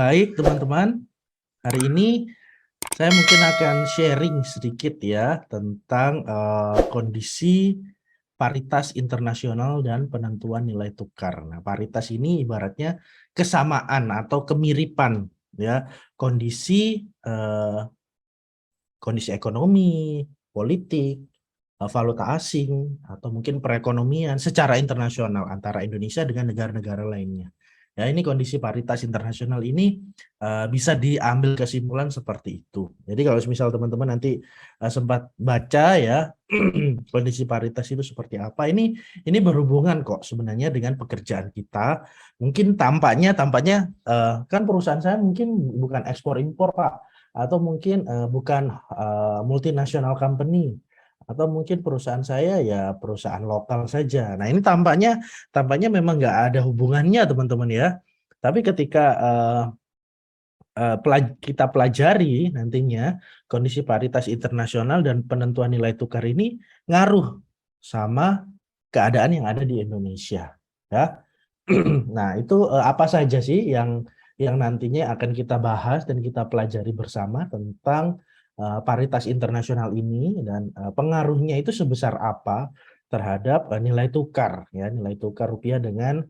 Baik, teman-teman. Hari ini saya mungkin akan sharing sedikit ya tentang kondisi paritas internasional dan penentuan nilai tukar. Nah, paritas ini ibaratnya kesamaan atau kemiripan ya kondisi kondisi ekonomi, politik, valuta asing, atau mungkin perekonomian secara internasional antara Indonesia dengan negara-negara lainnya. Ya, ini kondisi paritas internasional ini bisa diambil kesimpulan seperti itu. Jadi kalau misal teman-teman nanti sempat baca ya kondisi paritas itu seperti apa, ini berhubungan kok sebenarnya dengan pekerjaan kita. Mungkin tampaknya kan perusahaan saya mungkin bukan ekspor impor, Pak, atau mungkin bukan multinational company, atau mungkin perusahaan saya ya perusahaan lokal saja. Nah, ini tampaknya memang nggak ada hubungannya, teman-teman ya. Tapi ketika kita pelajari nantinya kondisi paritas internasional dan penentuan nilai tukar ini ngaruh sama keadaan yang ada di Indonesia, ya. Nah, itu apa saja sih yang nantinya akan kita bahas dan kita pelajari bersama tentang paritas internasional ini dan pengaruhnya itu sebesar apa terhadap nilai tukar ya, nilai tukar rupiah dengan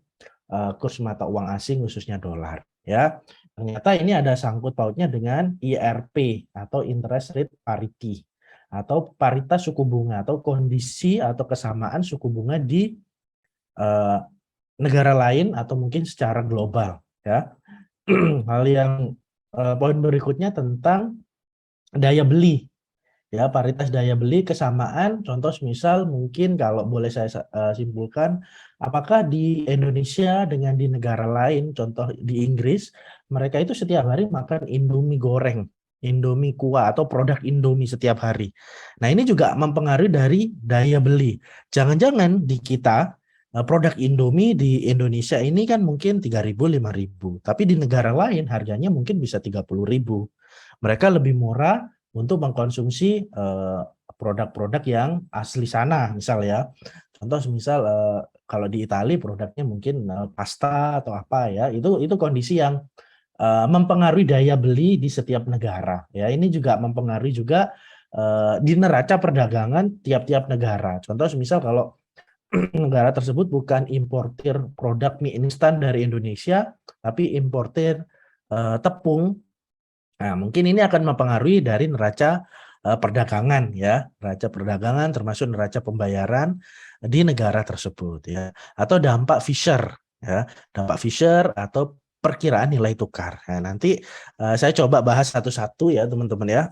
kurs mata uang asing khususnya dolar ya. Ternyata ini ada sangkut pautnya dengan IRP atau interest rate parity atau paritas suku bunga atau kondisi atau kesamaan suku bunga di eh, negara lain atau mungkin secara global ya. Hal yang poin berikutnya tentang daya beli ya, paritas daya beli kesamaan contoh misal mungkin kalau boleh saya simpulkan, apakah di Indonesia dengan di negara lain contoh di Inggris mereka itu setiap hari makan Indomie goreng, Indomie kuah atau produk Indomie setiap hari. Nah, ini juga mempengaruhi dari daya beli. Jangan-jangan di kita produk Indomie di Indonesia ini kan mungkin 3.000 5.000, tapi di negara lain harganya mungkin bisa 30.000. Mereka lebih murah untuk mengkonsumsi produk-produk yang asli sana, misal ya. Contoh misal kalau di Italia produknya mungkin pasta atau apa ya, itu kondisi yang mempengaruhi daya beli di setiap negara. Ya, ini juga mempengaruhi juga di neraca perdagangan tiap-tiap negara. Contoh misal kalau negara tersebut bukan importir produk mie instan dari Indonesia, tapi importir tepung. Nah, mungkin ini akan mempengaruhi dari neraca perdagangan ya, neraca perdagangan termasuk neraca pembayaran di negara tersebut ya, atau dampak Fisher ya, dampak Fisher atau perkiraan nilai tukar. Nah, nanti saya coba bahas satu-satu ya, teman-teman ya.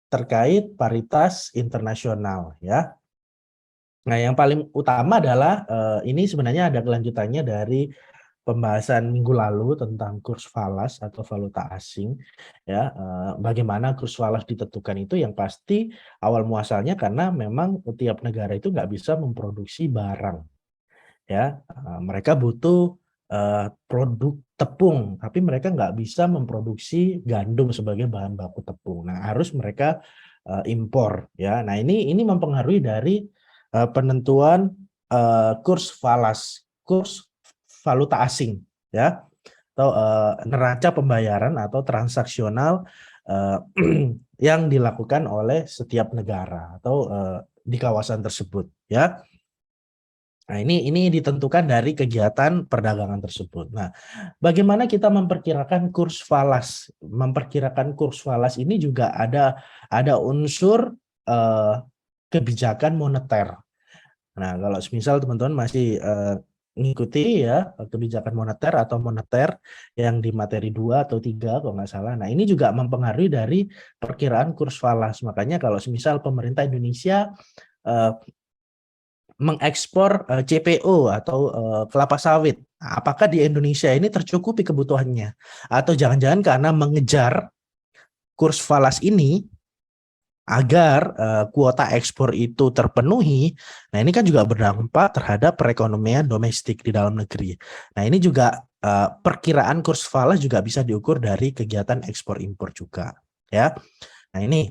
Terkait paritas internasional ya. Nah, yang paling utama adalah ini sebenarnya ada kelanjutannya dari pembahasan minggu lalu tentang kurs falas atau valuta asing ya, bagaimana kurs falas ditentukan itu yang pasti awal muasalnya karena memang tiap negara itu nggak bisa memproduksi barang ya, mereka butuh produk tepung tapi mereka nggak bisa memproduksi gandum sebagai bahan baku tepung. Nah, harus mereka impor ya. Nah, ini mempengaruhi dari penentuan kurs falas, kurs valuta asing ya, atau neraca pembayaran atau transaksional eh, yang dilakukan oleh setiap negara atau di kawasan tersebut ya. Nah, ini ditentukan dari kegiatan perdagangan tersebut. Nah, bagaimana kita memperkirakan kurs falas? Memperkirakan kurs falas ini juga ada unsur eh, kebijakan moneter. Nah, kalau misal teman-teman masih mengikuti ya kebijakan moneter atau moneter yang di materi 2 atau 3 kalau nggak salah. Nah, ini juga mempengaruhi dari perkiraan kurs falas. Makanya kalau misal pemerintah Indonesia eh, mengekspor CPO atau kelapa sawit, nah, apakah di Indonesia ini tercukupi kebutuhannya? Atau jangan-jangan karena mengejar kurs falas ini agar kuota ekspor itu terpenuhi, nah ini kan juga berdampak terhadap perekonomian domestik di dalam negeri. Nah, ini juga perkiraan kurs falas juga bisa diukur dari kegiatan ekspor impor juga ya. Nah, ini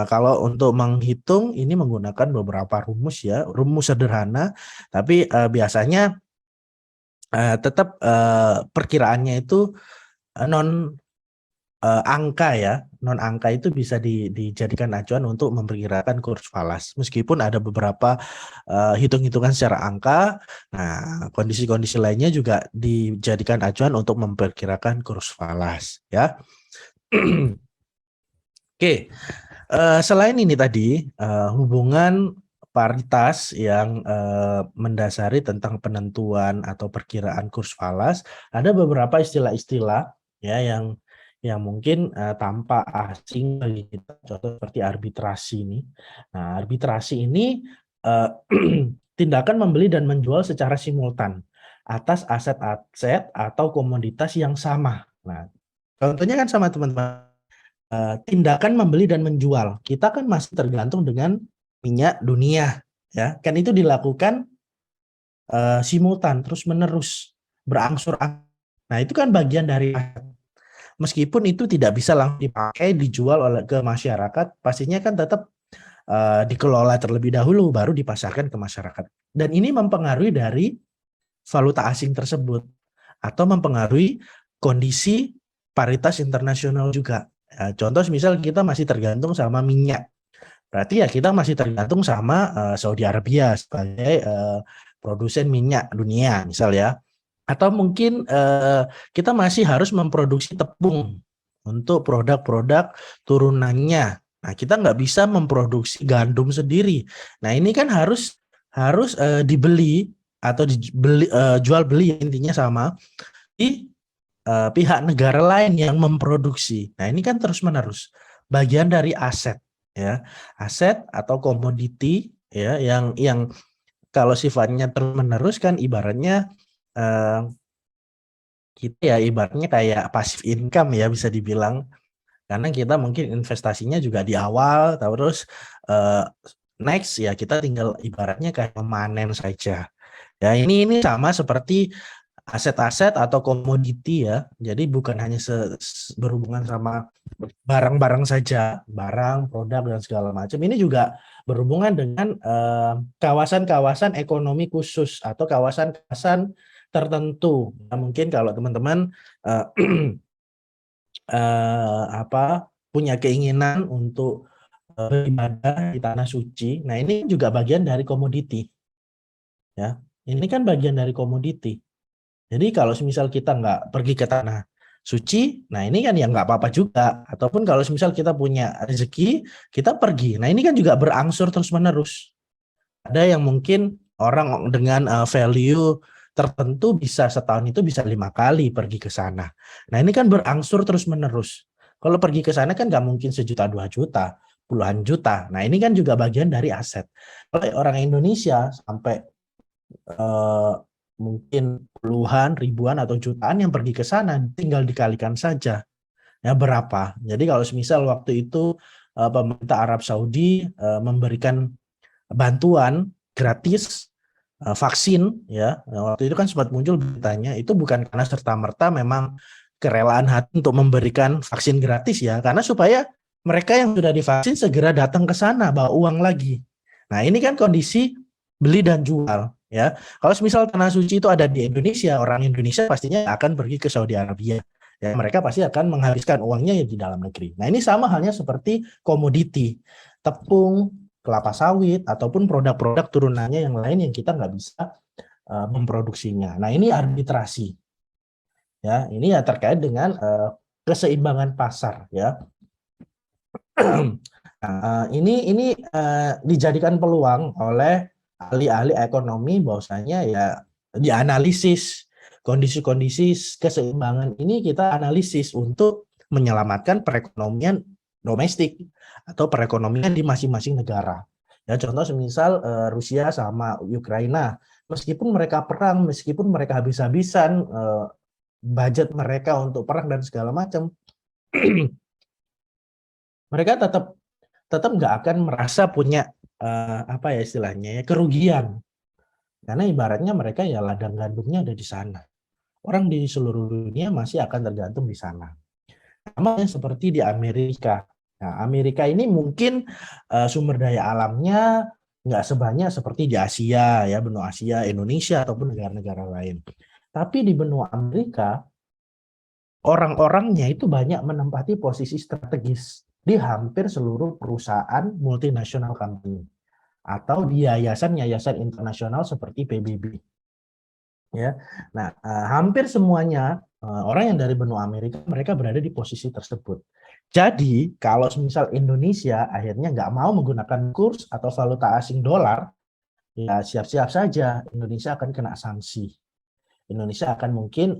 kalau untuk menghitung ini menggunakan beberapa rumus ya, rumus sederhana, tapi biasanya tetap perkiraannya itu non angka ya, non angka itu bisa dijadikan acuan untuk memperkirakan kurs falas. Meskipun ada beberapa hitung-hitungan secara angka, nah kondisi-kondisi lainnya juga dijadikan acuan untuk memperkirakan kurs falas ya. Oke, selain ini tadi hubungan paritas yang mendasari tentang penentuan atau perkiraan kurs falas, ada beberapa istilah-istilah ya yang mungkin tampak asing bagi kita, contoh seperti arbitrasi ini. Nah, arbitrasi ini tindakan membeli dan menjual secara simultan atas aset-aset atau komoditas yang sama. Nah, contohnya kan sama teman-teman. Tindakan membeli dan menjual. Kita kan masih tergantung dengan minyak dunia, ya. Kan itu dilakukan simultan, terus-menerus, berangsur-angsur. Nah, itu kan bagian dari meskipun itu tidak bisa langsung dipakai, dijual ke masyarakat, pastinya kan tetap dikelola terlebih dahulu, baru dipasarkan ke masyarakat. Dan ini mempengaruhi dari valuta asing tersebut, atau mempengaruhi kondisi paritas internasional juga. Contoh misal kita masih tergantung sama minyak, berarti ya kita masih tergantung sama Saudi Arabia sebagai produsen minyak dunia misal ya. Atau mungkin kita masih harus memproduksi tepung untuk produk-produk turunannya. Nah, kita nggak bisa memproduksi gandum sendiri. Nah, ini kan harus dibeli atau jual beli intinya sama di pihak negara lain yang memproduksi. Nah, ini kan terus-menerus bagian dari aset ya. Aset atau komoditi ya yang kalau sifatnya terus-menerus kan ibaratnya kita ya ibaratnya kayak passive income ya bisa dibilang. Karena kita mungkin investasinya juga di awal terus next ya kita tinggal ibaratnya kayak memanen saja. Ya ini sama seperti aset-aset atau komoditi ya. Jadi bukan hanya berhubungan sama barang-barang saja, barang, produk dan segala macam. Ini juga berhubungan dengan kawasan-kawasan ekonomi khusus atau kawasan-kawasan tertentu. Nah, mungkin kalau teman-teman punya keinginan untuk beribadah di tanah suci, nah ini juga bagian dari komoditi. Ya, ini kan bagian dari komoditi. Jadi kalau misal kita nggak pergi ke tanah suci, nah ini kan ya nggak apa-apa juga. Ataupun kalau misal kita punya rezeki, kita pergi. Nah ini kan juga berangsur terus-menerus. Ada yang mungkin orang dengan value tertentu bisa setahun itu bisa 5 kali pergi ke sana. Nah ini kan berangsur terus-menerus. Kalau pergi ke sana kan nggak mungkin 1 juta, 2 juta, puluhan juta. Nah ini kan juga bagian dari aset. Kalau orang Indonesia sampai mungkin puluhan, ribuan atau jutaan yang pergi ke sana, tinggal dikalikan saja ya berapa. Jadi kalau misal waktu itu pemerintah Arab Saudi memberikan bantuan gratis vaksin ya, waktu itu kan sempat muncul beritanya, itu bukan karena serta-merta memang kerelaan hati untuk memberikan vaksin gratis ya, karena supaya mereka yang sudah divaksin segera datang ke sana bawa uang lagi. Nah ini kan kondisi beli dan jual ya. Kalau misal tanah suci itu ada di Indonesia, orang Indonesia pastinya akan pergi ke Saudi Arabia. Ya, mereka pasti akan menghabiskan uangnya ya di dalam negeri. Nah, ini sama halnya seperti komoditi, tepung, kelapa sawit, ataupun produk-produk turunannya yang lain yang kita nggak bisa memproduksinya. Nah, ini arbitrasi. Ya, ini ya terkait dengan keseimbangan pasar ya. Nah, ini dijadikan peluang oleh ahli-ahli ekonomi bahwasanya ya dianalisis kondisi-kondisi keseimbangan ini kita analisis untuk menyelamatkan perekonomian domestik atau perekonomian di masing-masing negara. Ya contoh semisal Rusia sama Ukraina, meskipun mereka perang, meskipun mereka habis-habisan budget mereka untuk perang dan segala macam, mereka tetap nggak akan merasa punya apa ya istilahnya ya kerugian, karena ibaratnya mereka ya ladang gandumnya ada di sana. Orang di seluruh dunia masih akan tergantung di sana. Sama seperti di Amerika. Nah, Amerika ini mungkin sumber daya alamnya nggak sebanyak seperti di Asia ya, benua Asia, Indonesia ataupun negara-negara lain. Tapi di benua Amerika, orang-orangnya itu banyak menempati posisi strategis di hampir seluruh perusahaan multinasional company atau di yayasan-yayasan internasional seperti PBB. Ya, nah hampir semuanya orang yang dari benua Amerika mereka berada di posisi tersebut. Jadi kalau misal Indonesia akhirnya nggak mau menggunakan kurs atau valuta asing dolar, ya siap-siap saja Indonesia akan kena sanksi. Indonesia akan mungkin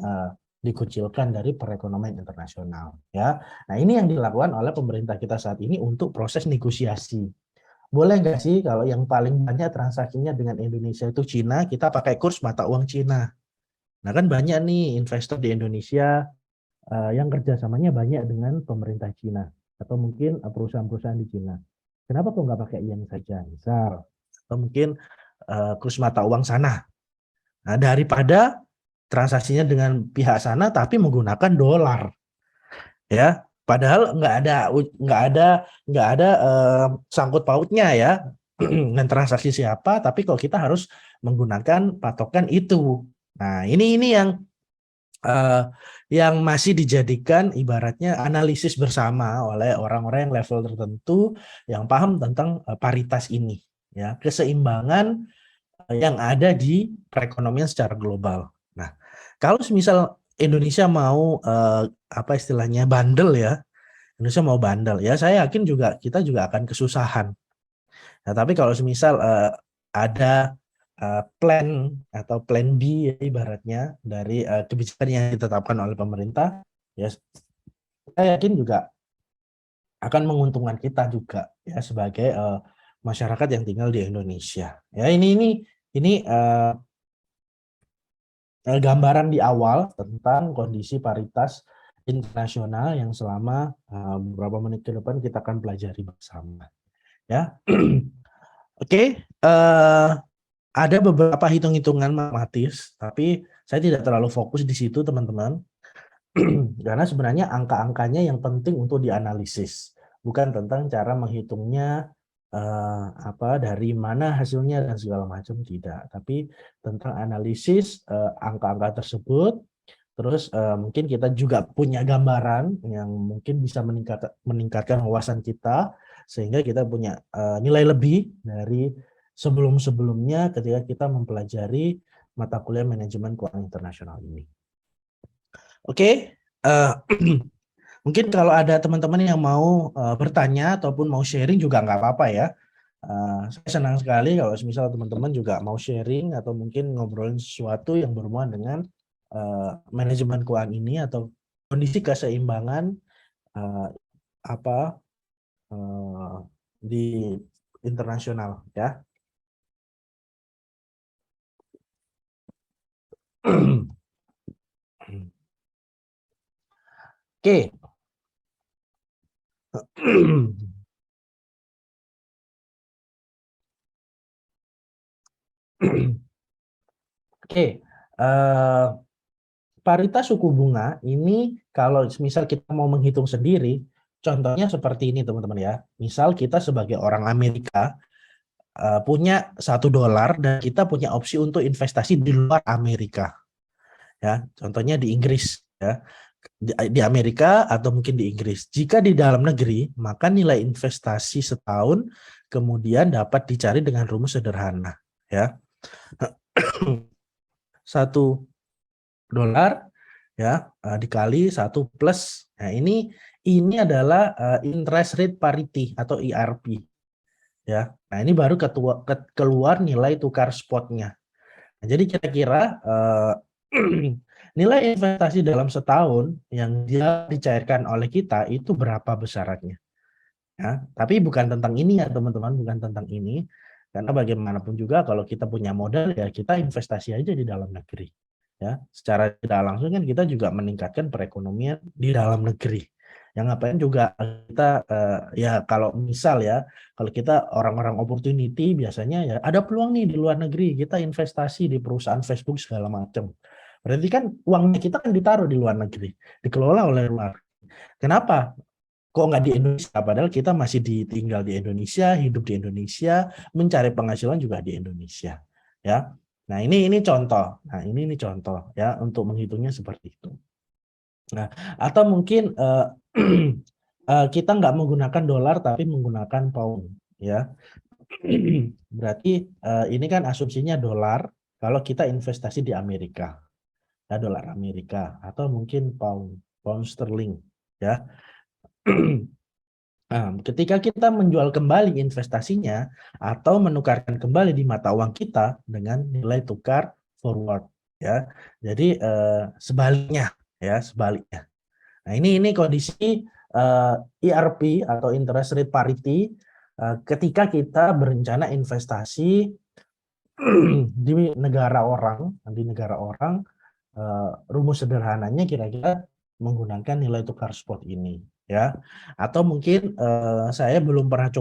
dikucilkan dari perekonomian internasional. Ya, nah ini yang dilakukan oleh pemerintah kita saat ini untuk proses negosiasi. Boleh nggak sih kalau yang paling banyak transaksinya dengan Indonesia itu Cina, kita pakai kurs mata uang Cina. Nah kan banyak nih investor di Indonesia yang kerjasamanya banyak dengan pemerintah Cina atau mungkin perusahaan-perusahaan di Cina. Kenapa kok nggak pakai yen saja, misal? Atau mungkin kurs mata uang sana. Nah, daripada transaksinya dengan pihak sana tapi menggunakan dolar, ya. Padahal nggak ada sangkut pautnya ya dengan transaksi siapa, tapi kok kita harus menggunakan patokan itu. Nah, ini yang masih dijadikan ibaratnya analisis bersama oleh orang-orang yang level tertentu yang paham tentang paritas ini, ya, keseimbangan yang ada di perekonomian secara global. Nah, kalau misal Indonesia mau apa istilahnya bandel ya, Indonesia mau bandel ya, saya yakin juga kita juga akan kesusahan. Nah, tapi kalau semisal ada plan atau plan B ya, ibaratnya dari kebijakan yang ditetapkan oleh pemerintah, ya saya yakin juga akan menguntungkan kita juga ya sebagai masyarakat yang tinggal di Indonesia. Ya ini gambaran di awal tentang kondisi paritas internasional yang selama beberapa menit ke depan kita akan pelajari bersama. Ya, oke. Ada beberapa hitung-hitungan matematis, tapi saya tidak terlalu fokus di situ, teman-teman. Karena sebenarnya angka-angkanya yang penting untuk dianalisis, bukan tentang cara menghitungnya dari mana hasilnya dan segala macam, tidak. Tapi tentang analisis angka-angka tersebut, terus mungkin kita juga punya gambaran yang mungkin bisa meningkatkan wawasan kita, sehingga kita punya nilai lebih dari sebelum-sebelumnya ketika kita mempelajari mata kuliah manajemen keuangan internasional ini. Oke, mungkin kalau ada teman-teman yang mau bertanya ataupun mau sharing juga nggak apa-apa ya. Saya senang sekali kalau misal teman-teman juga mau sharing atau mungkin ngobrolin sesuatu yang berhubungan dengan manajemen keuangan ini atau kondisi keseimbangan di internasional ya. Oke. Oke. Paritas suku bunga ini kalau misal kita mau menghitung sendiri, contohnya seperti ini teman-teman ya. Misal kita sebagai orang Amerika punya $1 dan kita punya opsi untuk investasi di luar Amerika. Ya, contohnya di Inggris ya. Di Amerika atau mungkin di Inggris. Jika di dalam negeri, maka nilai investasi setahun kemudian dapat dicari dengan rumus sederhana ya. $1 ya dikali 1 plus. Nah, ini adalah interest rate parity atau IRP ya. Nah, ini baru keluar nilai tukar spotnya. Nah, jadi kira-kira nilai investasi dalam setahun yang dia dicairkan oleh kita itu berapa besarannya. Ya, tapi bukan tentang ini ya teman-teman, bukan tentang ini. Karena bagaimanapun juga kalau kita punya modal ya kita investasi aja di dalam negeri. Ya, secara tidak langsung kan kita juga meningkatkan perekonomian di dalam negeri. Yang ngapain juga kita ya kalau misal ya, kalau kita orang-orang opportunity biasanya ya ada peluang nih di luar negeri, kita investasi di perusahaan Facebook segala macam. Berarti kan uangnya kita kan ditaruh di luar negeri, dikelola oleh luar. Kenapa? Kok nggak di Indonesia? Padahal kita masih tinggal di Indonesia, hidup di Indonesia, mencari penghasilan juga di Indonesia. Ya, Nah, ini contoh. Nah, ini contoh ya untuk menghitungnya seperti itu. Nah, atau mungkin kita nggak menggunakan dolar tapi menggunakan pound ya. Berarti ini kan asumsinya dolar kalau kita investasi di Amerika, ya dolar Amerika atau mungkin pound sterling ya. Nah, ketika kita menjual kembali investasinya atau menukarkan kembali di mata uang kita dengan nilai tukar forward ya. Jadi sebaliknya ya, sebaliknya. Nah, ini kondisi IRP atau interest rate parity ketika kita berencana investasi di negara orang rumus sederhananya kira-kira menggunakan nilai tukar spot ini ya. Atau mungkin saya belum pernah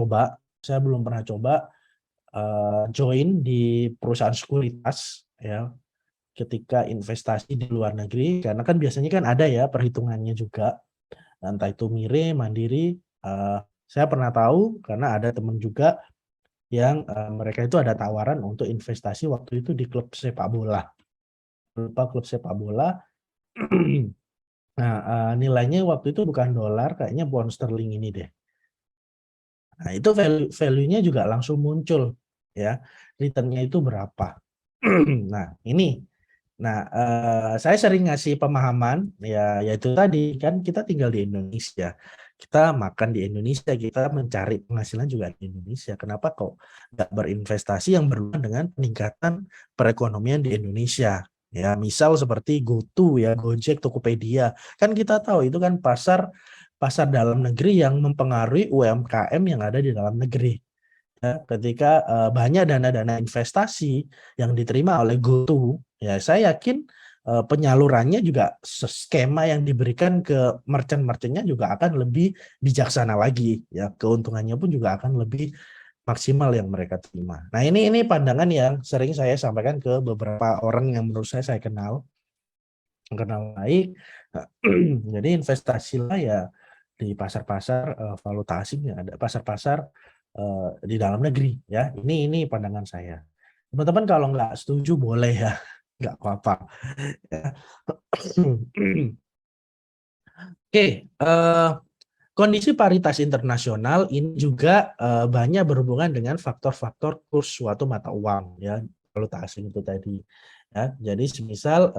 coba join di perusahaan sekuritas ya ketika investasi di luar negeri karena kan biasanya kan ada ya perhitungannya juga entah itu Mire, Mandiri. Saya pernah tahu karena ada teman juga yang mereka itu ada tawaran untuk investasi waktu itu di klub sepak bola. Lupa klub sepak bola. Nah, nilainya waktu itu bukan dolar, kayaknya pound sterling ini deh. Nah, itu value-nya juga langsung muncul ya. Return-nya itu berapa. Nah, ini. Nah, saya sering ngasih pemahaman ya yaitu tadi kan kita tinggal di Indonesia. Kita makan di Indonesia, kita mencari penghasilan juga di Indonesia. Kenapa kok nggak berinvestasi yang berhubungan dengan peningkatan perekonomian di Indonesia? Ya, misal seperti GoTo ya, Gojek, Tokopedia. Kan kita tahu itu kan pasar pasar dalam negeri yang mempengaruhi UMKM yang ada di dalam negeri. Ya, ketika banyak dana-dana investasi yang diterima oleh GoTo, ya saya yakin penyalurannya juga skema yang diberikan ke merchant-merchantnya juga akan lebih bijaksana lagi, ya keuntungannya pun juga akan lebih maksimal yang mereka terima. Nah ini pandangan yang sering saya sampaikan ke beberapa orang yang menurut saya kenal baik. Jadi investasilah ya di pasar-pasar valuta asing yang ada, pasar-pasar di dalam negeri ya. Ini pandangan saya. Teman-teman kalau nggak setuju boleh ya, nggak apa-apa. Ya. Oke, kondisi paritas internasional ini juga banyak berhubungan dengan faktor-faktor kurs suatu mata uang ya, valuta asing itu tadi. Ya, jadi semisal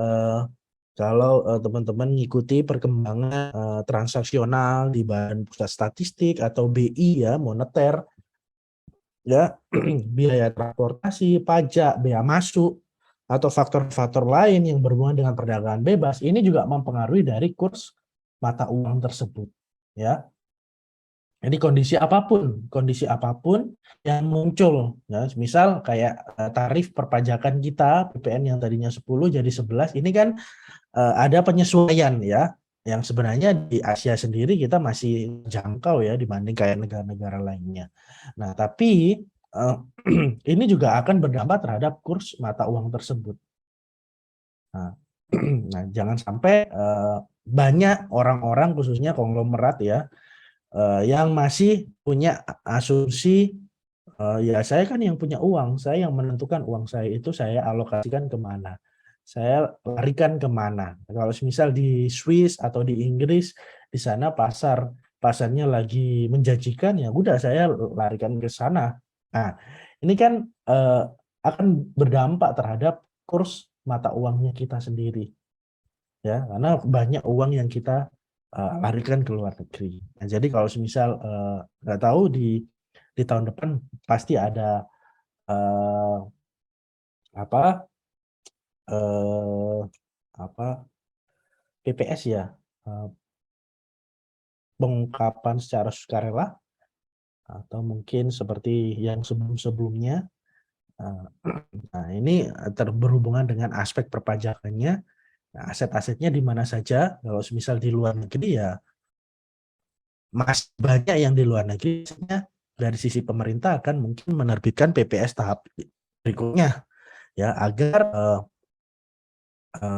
kalau teman-teman mengikuti perkembangan transaksional di Badan Pusat Statistik atau BI ya, moneter ya, biaya transportasi, pajak, bea masuk atau faktor-faktor lain yang berhubungan dengan perdagangan bebas ini juga mempengaruhi dari kurs mata uang tersebut ya. Jadi kondisi apapun yang muncul, ya, misal kayak tarif perpajakan kita PPN yang tadinya 10 jadi 11, ini kan ada penyesuaian ya, yang sebenarnya di Asia sendiri kita masih jangkau ya dibanding kayak negara-negara lainnya. Nah, tapi ini juga akan berdampak terhadap kurs mata uang tersebut. Nah, nah jangan sampai banyak orang-orang khususnya konglomerat ya yang masih punya asumsi ya saya kan yang punya uang, saya yang menentukan uang saya itu saya alokasikan kemana, saya larikan kemana. Kalau misal di Swiss atau di Inggris, di sana pasarnya lagi menjanjikan, ya udah saya larikan ke sana. Nah, ini kan akan berdampak terhadap kurs mata uangnya kita sendiri. Ya, karena banyak uang yang kita larikan ke luar negeri. Nah, jadi kalau semisal nggak tahu di tahun depan pasti ada eh, apa eh, apa PPS ya, eh, pengungkapan secara sukarela atau mungkin seperti yang sebelum-sebelumnya. Eh, Nah, ini berhubungan dengan aspek perpajakannya. Nah, aset-asetnya di mana saja. Kalau misal di luar negeri ya masih banyak yang di luar negeri. Dari sisi pemerintah akan mungkin menerbitkan PPS tahap berikutnya ya agar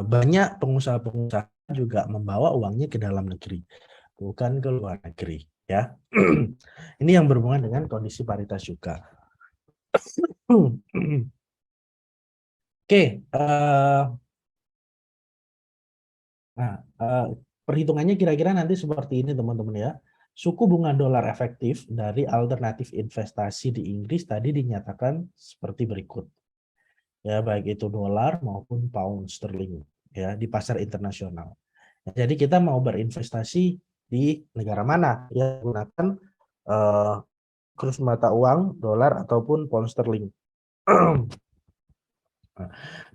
banyak pengusaha-pengusaha juga membawa uangnya ke dalam negeri, bukan ke luar negeri ya. Ini yang berhubungan dengan kondisi paritas juga. Oke, nah, perhitungannya kira-kira nanti seperti ini teman-teman ya. Suku bunga dolar efektif dari alternatif investasi di Inggris tadi dinyatakan seperti berikut. Ya, baik itu dolar maupun pound sterling ya di pasar internasional. Jadi kita mau berinvestasi di negara mana? Ya, gunakan kurs mata uang dolar ataupun pound sterling.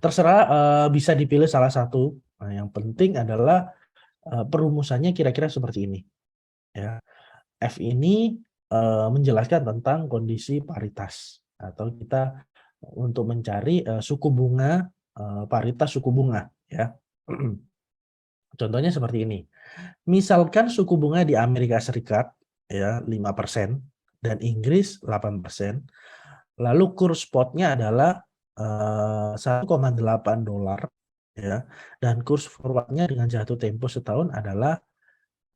Terserah, bisa dipilih salah satu. Nah, yang penting adalah perumusannya kira-kira seperti ini ya. F ini menjelaskan tentang kondisi paritas atau kita untuk mencari suku bunga, paritas suku bunga ya. Contohnya seperti ini. Misalkan suku bunga di Amerika Serikat ya 5% dan Inggris 8%. Lalu kurs spotnya adalah 1,8 dolar ya, dan kurs forwardnya dengan jatuh tempo setahun adalah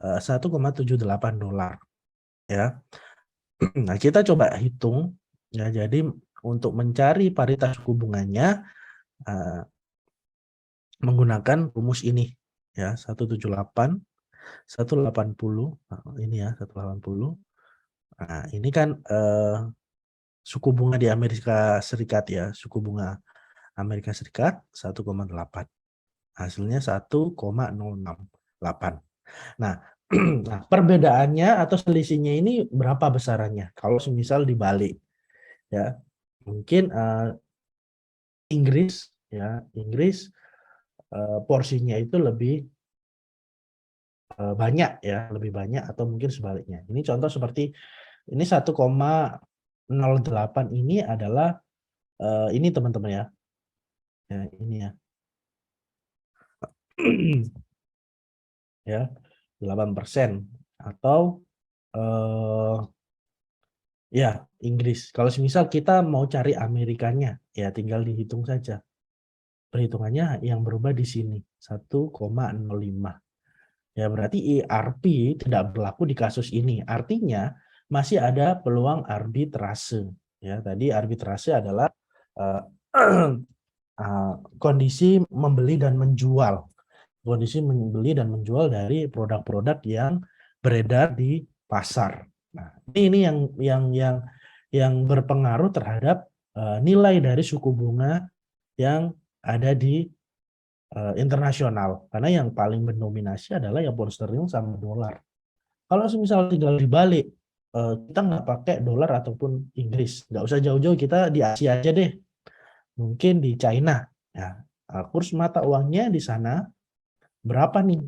1,78 dolar ya. Nah, kita coba hitung ya. Jadi untuk mencari paritas suku bunganya menggunakan rumus ini ya, 178, 180, ini ya 180. Nah, ini kan suku bunga di Amerika Serikat ya, suku bunga Amerika Serikat 1,8. Hasilnya 1,068. Nah, nah, perbedaannya atau selisihnya ini berapa besarannya? Kalau semisal dibalik ya, mungkin Inggris ya, Inggris porsinya itu lebih banyak ya, lebih banyak atau mungkin sebaliknya. Ini contoh seperti ini 1,08 ini adalah ini teman-teman ya. Ya, ini ya. Ya, 8% atau ya Inggris. Kalau semisal kita mau cari Amerikanya, ya tinggal dihitung saja. Perhitungannya yang berubah di sini 1,05. Ya berarti IRP tidak berlaku di kasus ini. Artinya masih ada peluang arbitrase. Ya, tadi arbitrase adalah kondisi membeli dan menjual. Kondisi membeli dan menjual dari produk-produk yang beredar di pasar. Nah, ini yang berpengaruh terhadap nilai dari suku bunga yang ada di internasional. Karena yang paling mendominasi adalah ya pound sterling sama dolar. Kalau misal tinggal dibalik, kita nggak pakai dolar ataupun Inggris, nggak usah jauh-jauh, kita di Asia aja deh. Mungkin di China. Ya, kurs mata uangnya di sana berapa nih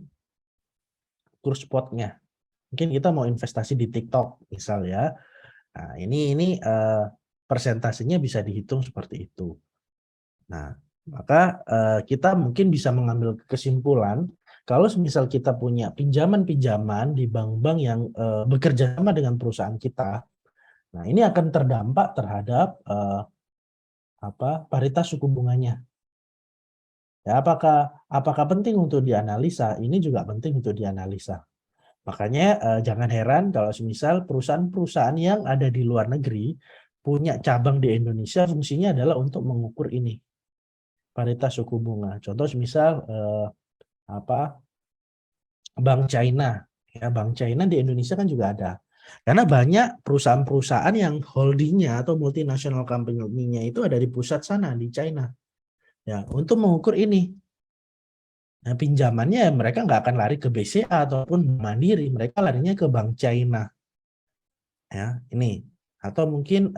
kurs spotnya? Mungkin kita mau investasi di TikTok misal ya. Nah, ini persentasenya bisa dihitung seperti itu. Nah, maka kita mungkin bisa mengambil kesimpulan kalau misal kita punya pinjaman-pinjaman di bank-bank yang bekerja sama dengan perusahaan kita, nah ini akan terdampak terhadap paritas suku bunganya. Ya, apakah penting untuk dianalisa? Ini juga penting untuk dianalisa. Makanya jangan heran kalau semisal perusahaan-perusahaan yang ada di luar negeri punya cabang di Indonesia, fungsinya adalah untuk mengukur ini, paritas suku bunga. Contoh semisal Bank China. Ya, Bank China di Indonesia kan juga ada. Karena banyak perusahaan-perusahaan yang holdingnya atau multinational company-nya itu ada di pusat sana di China. Ya, untuk mengukur ini. Nah, pinjamannya mereka nggak akan lari ke BCA ataupun Mandiri, mereka larinya ke Bank China. Ya, ini. Atau mungkin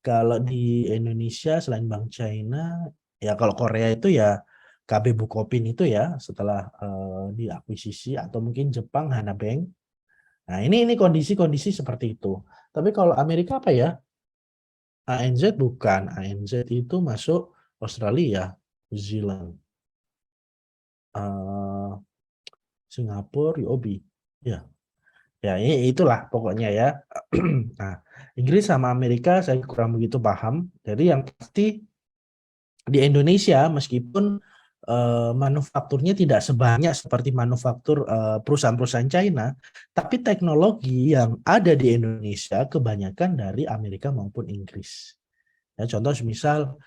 kalau di Indonesia selain Bank China, ya kalau Korea itu ya KB Bukopin itu ya setelah diakuisisi, atau mungkin Jepang Hana Bank. Nah, ini kondisi-kondisi seperti itu. Tapi kalau Amerika apa ya? ANZ bukan. ANZ itu masuk Australia, New Zealand, Singapura, UOB. Ya. Ya, itulah pokoknya ya. Nah, Inggris sama Amerika saya kurang begitu paham. Jadi yang pasti di Indonesia meskipun manufakturnya tidak sebanyak seperti manufaktur perusahaan-perusahaan China, tapi teknologi yang ada di Indonesia kebanyakan dari Amerika maupun Inggris. Ya, contoh misal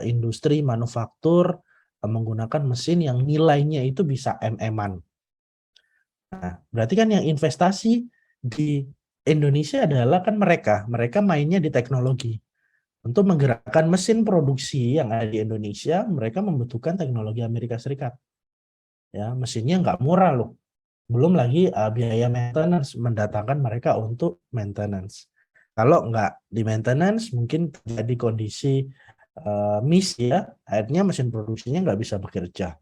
industri manufaktur menggunakan mesin yang nilainya itu bisa MM-an. Nah, berarti kan yang investasi di Indonesia adalah kan mereka mainnya di teknologi. Untuk menggerakkan mesin produksi yang ada di Indonesia, mereka membutuhkan teknologi Amerika Serikat. Ya, mesinnya nggak murah loh. Belum lagi biaya maintenance mendatangkan mereka untuk maintenance. Kalau nggak di maintenance, mungkin terjadi kondisi miss ya, akhirnya mesin produksinya nggak bisa bekerja.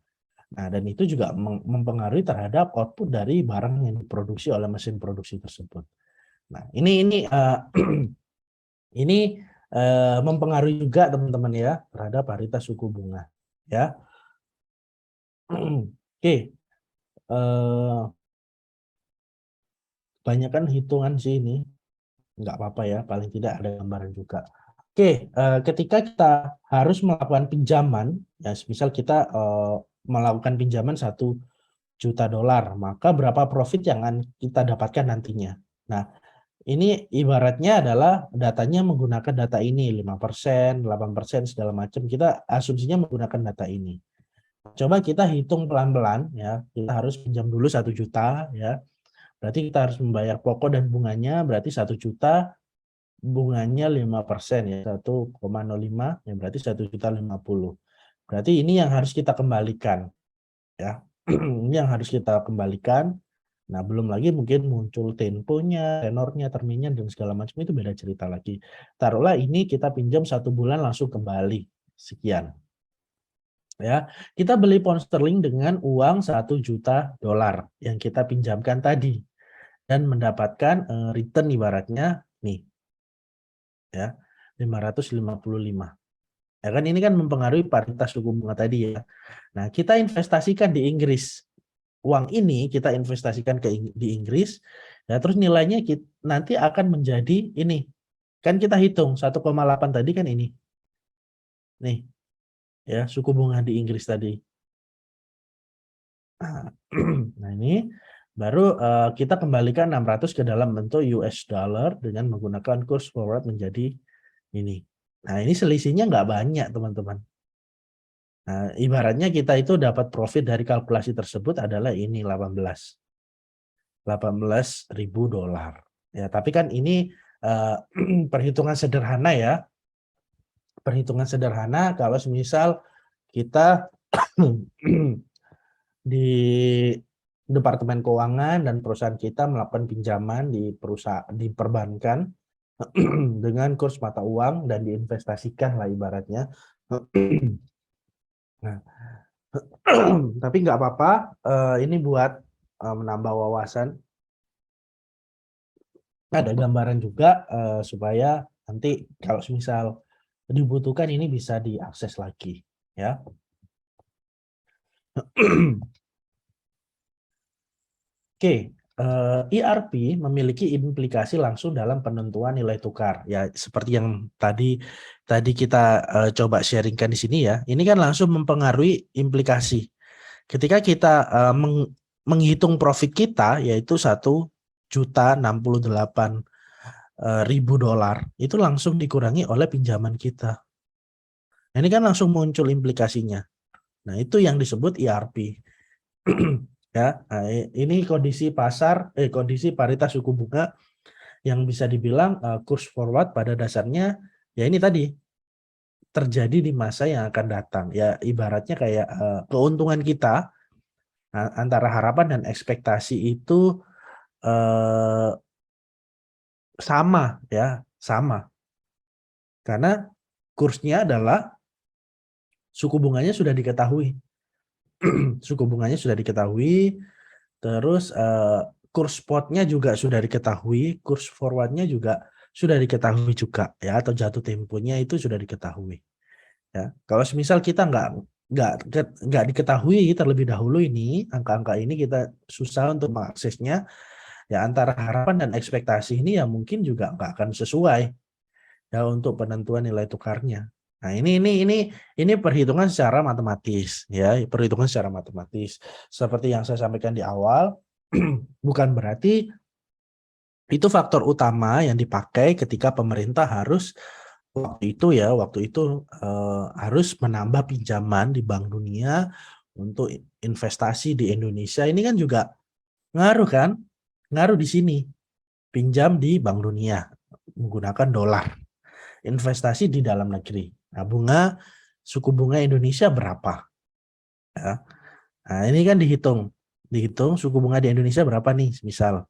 Nah, dan itu juga mempengaruhi terhadap output dari barang yang diproduksi oleh mesin produksi tersebut. Nah, ini ini mempengaruhi juga teman-teman ya terhadap paritas suku bunga ya. Oke, banyak kan hitungan sih ini, nggak apa-apa ya, paling tidak ada gambaran juga. Oke, ketika kita harus melakukan pinjaman, ya misal kita melakukan pinjaman 1 juta dolar, maka berapa profit yang akan kita dapatkan nantinya. Nah, ini ibaratnya adalah datanya menggunakan data ini 5%, 8%, segala macam. Kita asumsinya menggunakan data ini. Coba kita hitung pelan-pelan ya. Kita harus pinjam dulu 1 juta ya. Berarti kita harus membayar pokok dan bunganya, berarti 1 juta, bunganya 5% ya, 1,05 ya, berarti 1.050.000. Berarti ini yang harus kita kembalikan ya. Ini yang harus kita kembalikan. Nah, belum lagi mungkin muncul temponya, tenornya, terminnya, dan segala macam, itu beda cerita lagi. Taruhlah ini kita pinjam 1 bulan langsung kembali. Sekian. Ya, kita beli pound sterling dengan uang 1 juta dolar yang kita pinjamkan tadi. Dan mendapatkan return ibaratnya nih. Ya, 555. Ya kan ini kan mempengaruhi paritas suku bunga tadi ya. Nah, kita investasikan di Inggris. Uang ini kita investasikan di Inggris, ya terus nilainya nanti akan menjadi ini. Kan kita hitung 1,8 tadi kan ini. Nih, ya suku bunga di Inggris tadi. Nah, ini baru kita kembalikan 600 ke dalam bentuk US dollar dengan menggunakan kurs forward menjadi ini. Nah, ini selisihnya nggak banyak, teman-teman. Nah, ibaratnya kita itu dapat profit dari kalkulasi tersebut adalah ini 18.000 dolar. Ya, tapi kan ini perhitungan sederhana ya. Perhitungan sederhana kalau semisal kita di Departemen Keuangan dan perusahaan kita melakukan pinjaman di perbankan dengan kurs mata uang dan diinvestasikan lah ibaratnya. Nah, tapi nggak apa-apa, ini buat menambah wawasan. Ada gambaran juga supaya nanti kalau misal dibutuhkan ini bisa diakses lagi ya. Oke, ERP memiliki implikasi langsung dalam penentuan nilai tukar. Ya, seperti yang tadi kita coba sharingkan di sini ya. Ini kan langsung mempengaruhi implikasi. Ketika kita menghitung profit kita yaitu 1.068.000 dolar, itu langsung dikurangi oleh pinjaman kita. Nah, ini kan langsung muncul implikasinya. Nah, itu yang disebut ERP. Ya, nah, ini kondisi kondisi paritas suku bunga yang bisa dibilang kurs forward pada dasarnya ya ini tadi terjadi di masa yang akan datang. Ya, ibaratnya kayak keuntungan kita antara harapan dan ekspektasi itu sama ya, sama. Karena kursnya adalah suku bunganya sudah diketahui. Suku bunganya sudah diketahui, terus kurs spotnya juga sudah diketahui, kurs forwardnya juga sudah diketahui juga ya, atau jatuh temponya itu sudah diketahui ya. Kalau semisal kita nggak diketahui terlebih dahulu ini angka-angka ini, kita susah untuk mengaksesnya ya. Antara harapan dan ekspektasi ini ya mungkin juga nggak akan sesuai ya untuk penentuan nilai tukarnya. Nah, ini perhitungan secara matematis ya, perhitungan secara matematis. Seperti yang saya sampaikan di awal, bukan berarti itu faktor utama yang dipakai ketika pemerintah harus waktu itu harus menambah pinjaman di Bank Dunia untuk investasi di Indonesia. Ini kan juga ngaruh kan? Ngaruh di sini. Pinjam di Bank Dunia menggunakan dolar. Investasi di dalam negeri. Nah, suku bunga Indonesia berapa? Ya. Nah, ini kan dihitung suku bunga di Indonesia berapa nih, misal.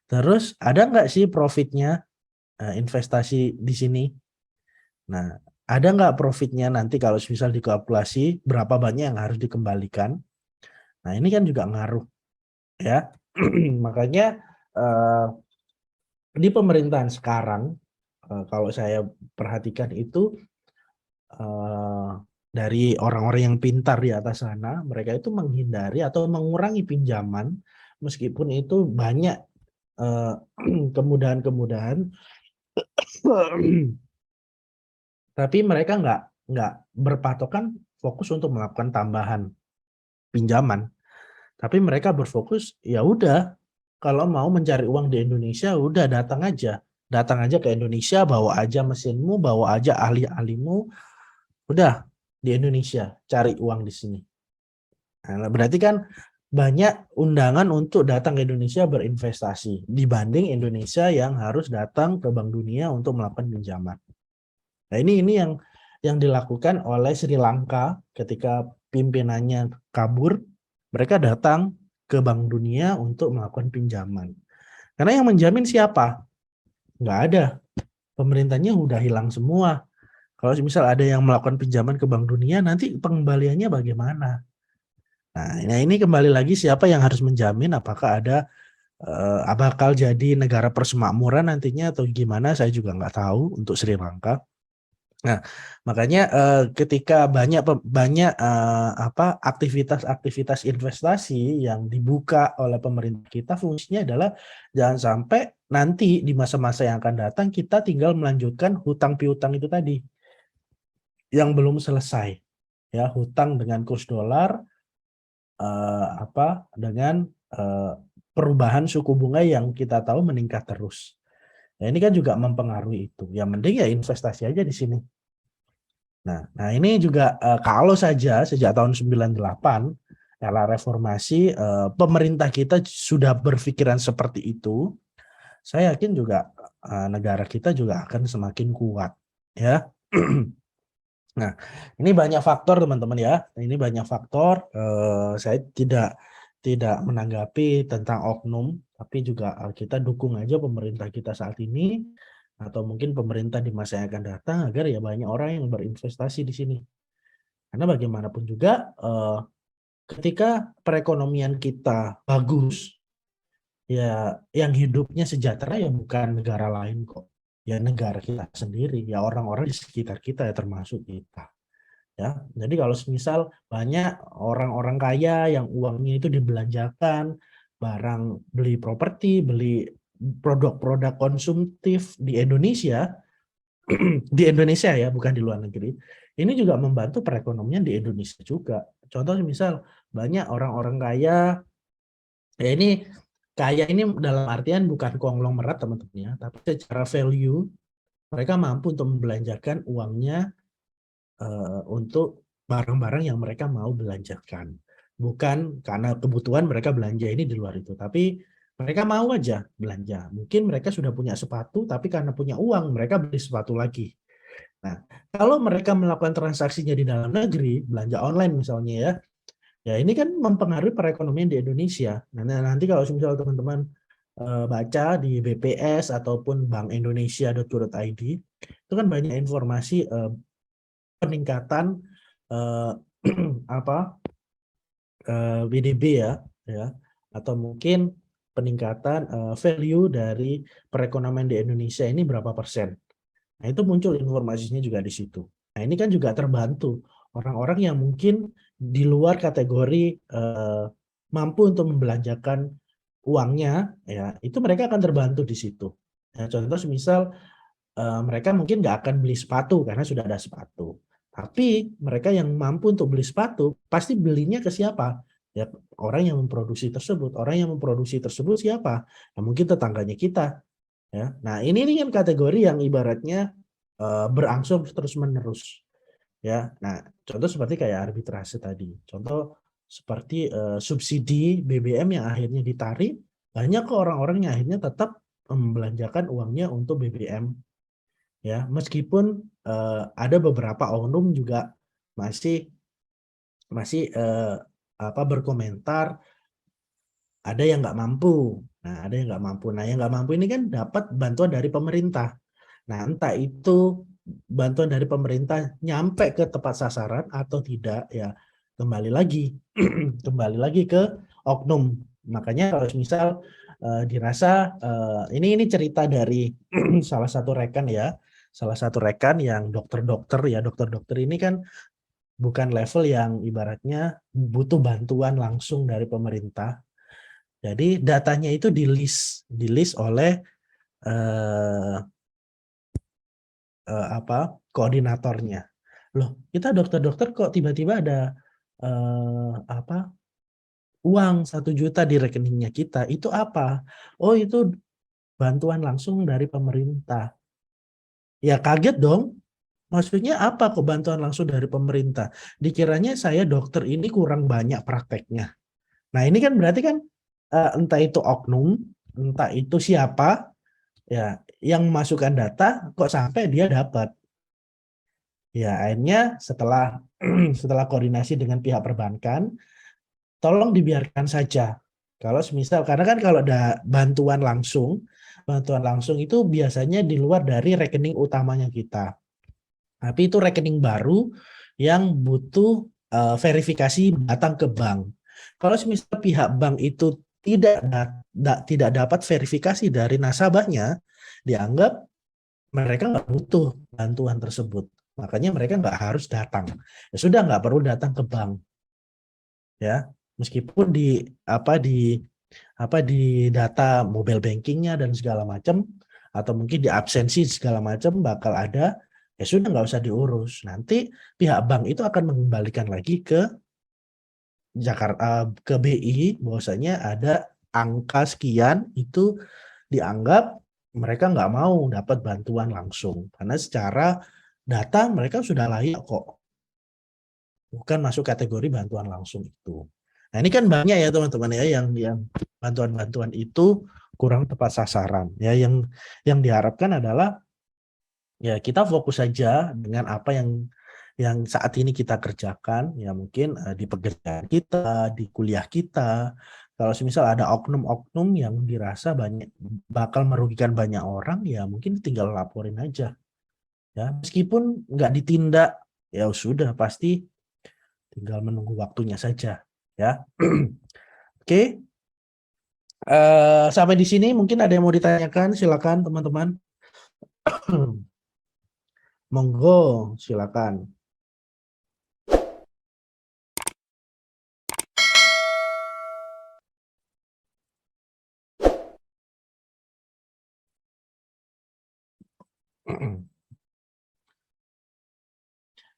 Terus ada nggak sih profitnya investasi di sini? Nah, ada nggak profitnya nanti kalau misal dikalkulasi berapa banyak yang harus dikembalikan? Nah, ini kan juga ngaruh ya. Makanya di pemerintahan sekarang kalau saya perhatikan itu dari orang-orang yang pintar di atas sana, mereka itu menghindari atau mengurangi pinjaman meskipun itu banyak kemudahan-kemudahan, tapi mereka nggak berpatokan fokus untuk melakukan tambahan pinjaman. Tapi mereka berfokus, ya udah, kalau mau mencari uang di Indonesia, udah datang aja. Datang aja ke Indonesia, bawa aja mesinmu, bawa aja ahli-ahlimu, udah di Indonesia, cari uang di sini. Nah, berarti kan banyak undangan untuk datang ke Indonesia berinvestasi dibanding Indonesia yang harus datang ke Bank Dunia untuk melakukan pinjaman. Nah, ini yang dilakukan oleh Sri Lanka ketika pimpinannya kabur, mereka datang ke Bank Dunia untuk melakukan pinjaman. Karena yang menjamin siapa? Nggak ada. Pemerintahnya udah hilang semua. Kalau misal ada yang melakukan pinjaman ke Bank Dunia, nanti pengembaliannya bagaimana? Nah, ini kembali lagi siapa yang harus menjamin apakah ada bakal jadi negara persemakmuran nantinya atau gimana, saya juga nggak tahu untuk Sri Lanka. Nah, makanya ketika banyak aktivitas-aktivitas investasi yang dibuka oleh pemerintah kita, fungsinya adalah jangan sampai nanti di masa-masa yang akan datang kita tinggal melanjutkan hutang piutang itu tadi yang belum selesai. Ya, hutang dengan kurs dolar dengan perubahan suku bunga yang kita tahu meningkat terus. Nah, ini kan juga mempengaruhi itu. Yang penting ya investasi aja di sini. Nah ini juga kalau saja sejak tahun 98 era reformasi pemerintah kita sudah berpikiran seperti itu, saya yakin juga negara kita juga akan semakin kuat ya. Nah, ini banyak faktor teman-teman ya. Ini banyak faktor. Saya tidak menanggapi tentang oknum, tapi juga kita dukung aja pemerintah kita saat ini atau mungkin pemerintah di masa yang akan datang agar ya banyak orang yang berinvestasi di sini. Karena bagaimanapun juga ketika perekonomian kita bagus, ya yang hidupnya sejahtera ya bukan negara lain kok. Ya negara kita sendiri, ya orang-orang di sekitar kita ya termasuk kita. Ya, jadi kalau misal banyak orang-orang kaya yang uangnya itu dibelanjakan, barang beli properti, beli produk-produk konsumtif di Indonesia, di Indonesia ya, bukan di luar negeri. Ini juga membantu perekonomian di Indonesia juga. Contoh misal banyak orang-orang kaya, ya ini kaya ini dalam artian bukan konglomerat teman-teman ya, tapi secara value mereka mampu untuk membelanjakan uangnya untuk barang-barang yang mereka mau belanjakan. Bukan karena kebutuhan mereka belanja ini di luar itu, tapi mereka mau aja belanja. Mungkin mereka sudah punya sepatu, tapi karena punya uang mereka beli sepatu lagi. Nah, kalau mereka melakukan transaksinya di dalam negeri, belanja online misalnya ya, ya ini kan mempengaruhi perekonomian di Indonesia. Nah, nanti kalau misalnya teman-teman baca di BPS ataupun bankindonesia.go.id, itu kan banyak informasi peningkatan BDB ya, atau mungkin peningkatan value dari perekonomian di Indonesia ini berapa persen. Nah, itu muncul informasinya juga di situ. Nah, ini kan juga terbantu orang-orang yang mungkin di luar kategori mampu untuk membelanjakan uangnya, ya itu mereka akan terbantu di situ. Ya, contoh misal mereka mungkin nggak akan beli sepatu karena sudah ada sepatu. Tapi mereka yang mampu untuk beli sepatu pasti belinya ke siapa? Ya orang yang memproduksi tersebut. Orang yang memproduksi tersebut siapa? Ya, mungkin tetangganya kita. Ya. Nah ini kan kategori yang ibaratnya berangsur terus-menerus. Ya, nah contoh seperti kayak arbitrase tadi. Contoh seperti subsidi BBM yang akhirnya ditarik, banyak kok orang-orang yang akhirnya tetap membelanjakan uangnya untuk BBM. Ya, meskipun ada beberapa oknum juga masih masih berkomentar ada yang nggak mampu. Nah, ada yang nggak mampu. Nah, yang nggak mampu ini kan dapat bantuan dari pemerintah. Nah, entah itu bantuan dari pemerintah nyampe ke tepat sasaran atau tidak, ya kembali lagi kembali lagi ke oknum. Makanya kalau misal dirasa ini cerita dari salah satu rekan ya, salah satu rekan yang dokter-dokter ya, dokter-dokter ini kan bukan level yang ibaratnya butuh bantuan langsung dari pemerintah. Jadi datanya itu di list oleh eh, koordinatornya. Loh, kita dokter-dokter kok tiba-tiba ada uang 1 juta di rekeningnya kita. Itu apa? Oh, itu bantuan langsung dari pemerintah. Ya kaget dong. Maksudnya apa kok bantuan langsung dari pemerintah? Dikiranya saya dokter ini kurang banyak prakteknya. Nah, ini kan berarti kan entah itu oknum, entah itu siapa ya yang memasukkan data kok sampai dia dapat. Ya, akhirnya setelah setelah koordinasi dengan pihak perbankan, tolong dibiarkan saja. Kalau semisal karena kan kalau ada bantuan langsung itu biasanya di luar dari rekening utamanya kita. Tapi itu rekening baru yang butuh verifikasi datang ke bank. Kalau semisal pihak bank itu tidak dapat verifikasi dari nasabahnya, dianggap mereka nggak butuh bantuan tersebut. Makanya mereka nggak harus datang. Ya sudah, nggak perlu datang ke bank. Ya, meskipun di data mobile bankingnya dan segala macam, atau mungkin di absensi segala macam bakal ada, ya sudah nggak usah diurus. Nanti pihak bank itu akan mengembalikan lagi ke Jakarta, ke BI, bahwasanya ada angka sekian itu dianggap mereka nggak mau dapat bantuan langsung karena secara data mereka sudah layak kok, bukan masuk kategori bantuan langsung itu. Nah, ini kan banyak ya teman-teman ya yang bantuan-bantuan itu kurang tepat sasaran. Ya, yang diharapkan adalah ya kita fokus saja dengan apa yang saat ini kita kerjakan, ya mungkin di pekerjaan kita, di kuliah kita. Kalau semisal ada oknum-oknum yang dirasa bakal merugikan banyak orang, ya mungkin tinggal laporin aja. Ya, meskipun nggak ditindak, ya sudah pasti tinggal menunggu waktunya saja. Ya, oke. Sampai di sini mungkin ada yang mau ditanyakan, silakan teman-teman. Monggo, silakan.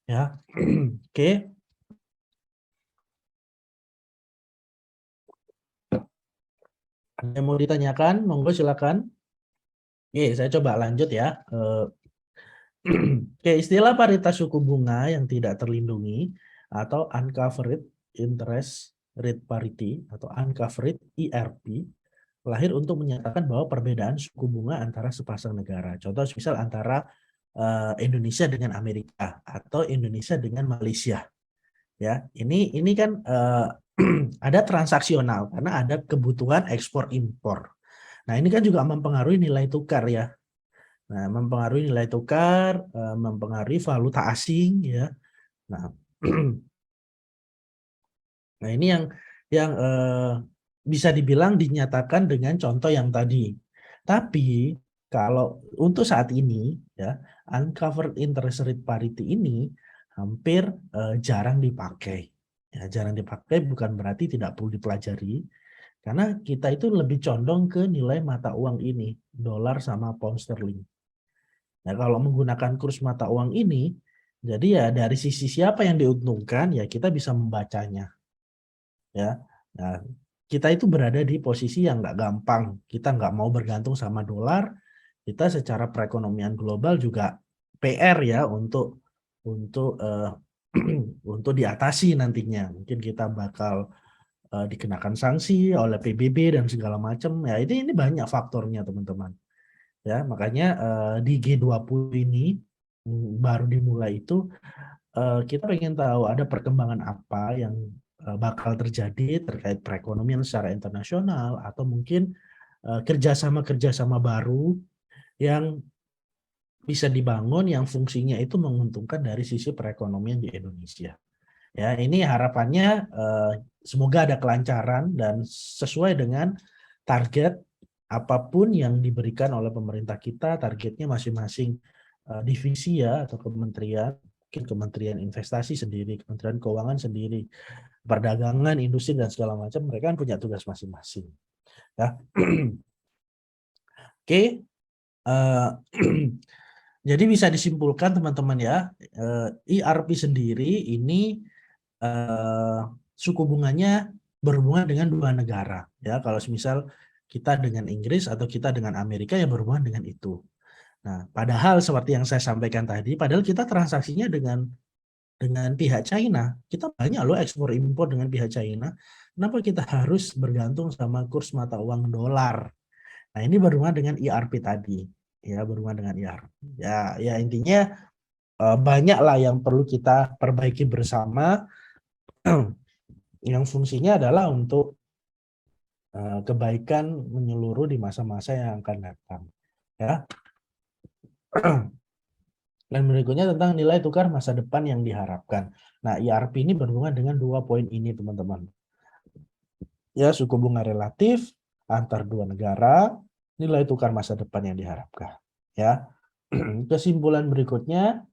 Ya, oke. Ada yang mau ditanyakan, monggo silakan. Oke, saya coba lanjut ya. Oke, istilah paritas suku bunga yang tidak terlindungi atau uncovered interest rate parity atau uncovered IRP lahir untuk menyatakan bahwa perbedaan suku bunga antara sepasang negara. Contoh misal antara Indonesia dengan Amerika atau Indonesia dengan Malaysia. Ya, ini kan ada transaksional karena ada kebutuhan ekspor impor. Nah, ini kan juga mempengaruhi nilai tukar ya. Nah, mempengaruhi nilai tukar, mempengaruhi valuta asing ya. Nah, nah ini yang bisa dibilang dinyatakan dengan contoh yang tadi. Tapi kalau untuk saat ini ya, uncovered interest rate parity ini hampir jarang dipakai. Ya, jarang dipakai bukan berarti tidak perlu dipelajari, karena kita itu lebih condong ke nilai mata uang ini, dolar sama pound sterling. Nah, kalau menggunakan kurs mata uang ini, jadi ya dari sisi siapa yang diuntungkan, ya kita bisa membacanya. Ya, nah, kita itu berada di posisi yang nggak gampang. Kita nggak mau bergantung sama dolar. Kita secara perekonomian global juga PR ya untuk untuk diatasi nantinya. Mungkin kita bakal dikenakan sanksi oleh PBB dan segala macam. Ya, ini banyak faktornya, teman-teman. Ya, makanya di G20 ini baru dimulai itu kita pengen tahu ada perkembangan apa yang bakal terjadi terkait perekonomian secara internasional atau mungkin kerjasama-kerjasama baru yang bisa dibangun yang fungsinya itu menguntungkan dari sisi perekonomian di Indonesia. Ya, ini harapannya semoga ada kelancaran dan sesuai dengan target apapun yang diberikan oleh pemerintah kita, targetnya masing-masing divisi ya atau kementerian, mungkin Kementerian Investasi sendiri, Kementerian Keuangan sendiri, perdagangan, industri dan segala macam, mereka kan punya tugas masing-masing. Ya, oke. Jadi bisa disimpulkan teman-teman ya, IRP sendiri ini suku bunganya berhubungan dengan dua negara ya. Kalau misal kita dengan Inggris atau kita dengan Amerika ya berhubungan dengan itu. Nah, padahal seperti yang saya sampaikan tadi, padahal kita transaksinya dengan pihak China. Kita banyak loh ekspor impor dengan pihak China. Kenapa kita harus bergantung sama kurs mata uang dolar? Nah, ini berhubungan dengan IRP tadi. Ya, berhubungan dengan IRP. Ya intinya banyak lah yang perlu kita perbaiki bersama yang fungsinya adalah untuk kebaikan menyeluruh di masa-masa yang akan datang. Ya. Dan berikutnya tentang nilai tukar masa depan yang diharapkan. Nah, IRP ini berhubungan dengan dua poin ini, teman-teman. Ya, suku bunga relatif antar dua negara, nilai tukar masa depan yang diharapkan. Ya. Kesimpulan berikutnya,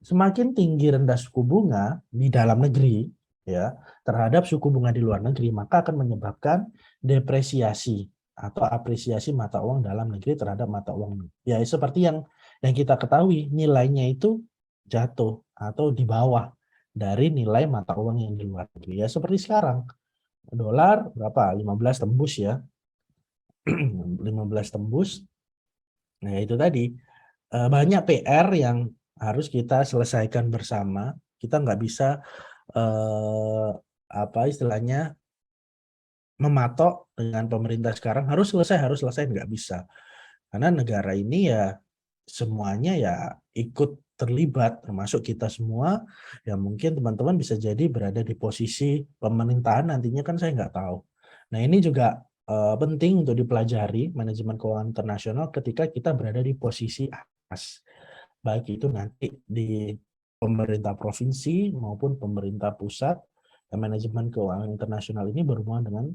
semakin tinggi rendah suku bunga di dalam negeri ya terhadap suku bunga di luar negeri, maka akan menyebabkan depresiasi atau apresiasi mata uang dalam negeri terhadap mata uang. Ya, seperti yang kita ketahui, nilainya itu jatuh atau di bawah dari nilai mata uang yang di luar negeri. Ya, seperti sekarang. Dolar berapa? 15 tembus ya. 15 tembus. Nah, itu tadi banyak PR yang harus kita selesaikan bersama. Kita nggak bisa apa istilahnya mematok dengan pemerintah sekarang harus selesai nggak bisa. Karena negara ini ya semuanya ya ikut terlibat termasuk kita semua. Ya mungkin teman-teman bisa jadi berada di posisi pemerintahan nantinya kan saya nggak tahu. Nah, ini juga penting untuk dipelajari manajemen keuangan internasional ketika kita berada di posisi atas. Baik itu nanti di pemerintah provinsi maupun pemerintah pusat. Manajemen keuangan internasional ini berhubungan dengan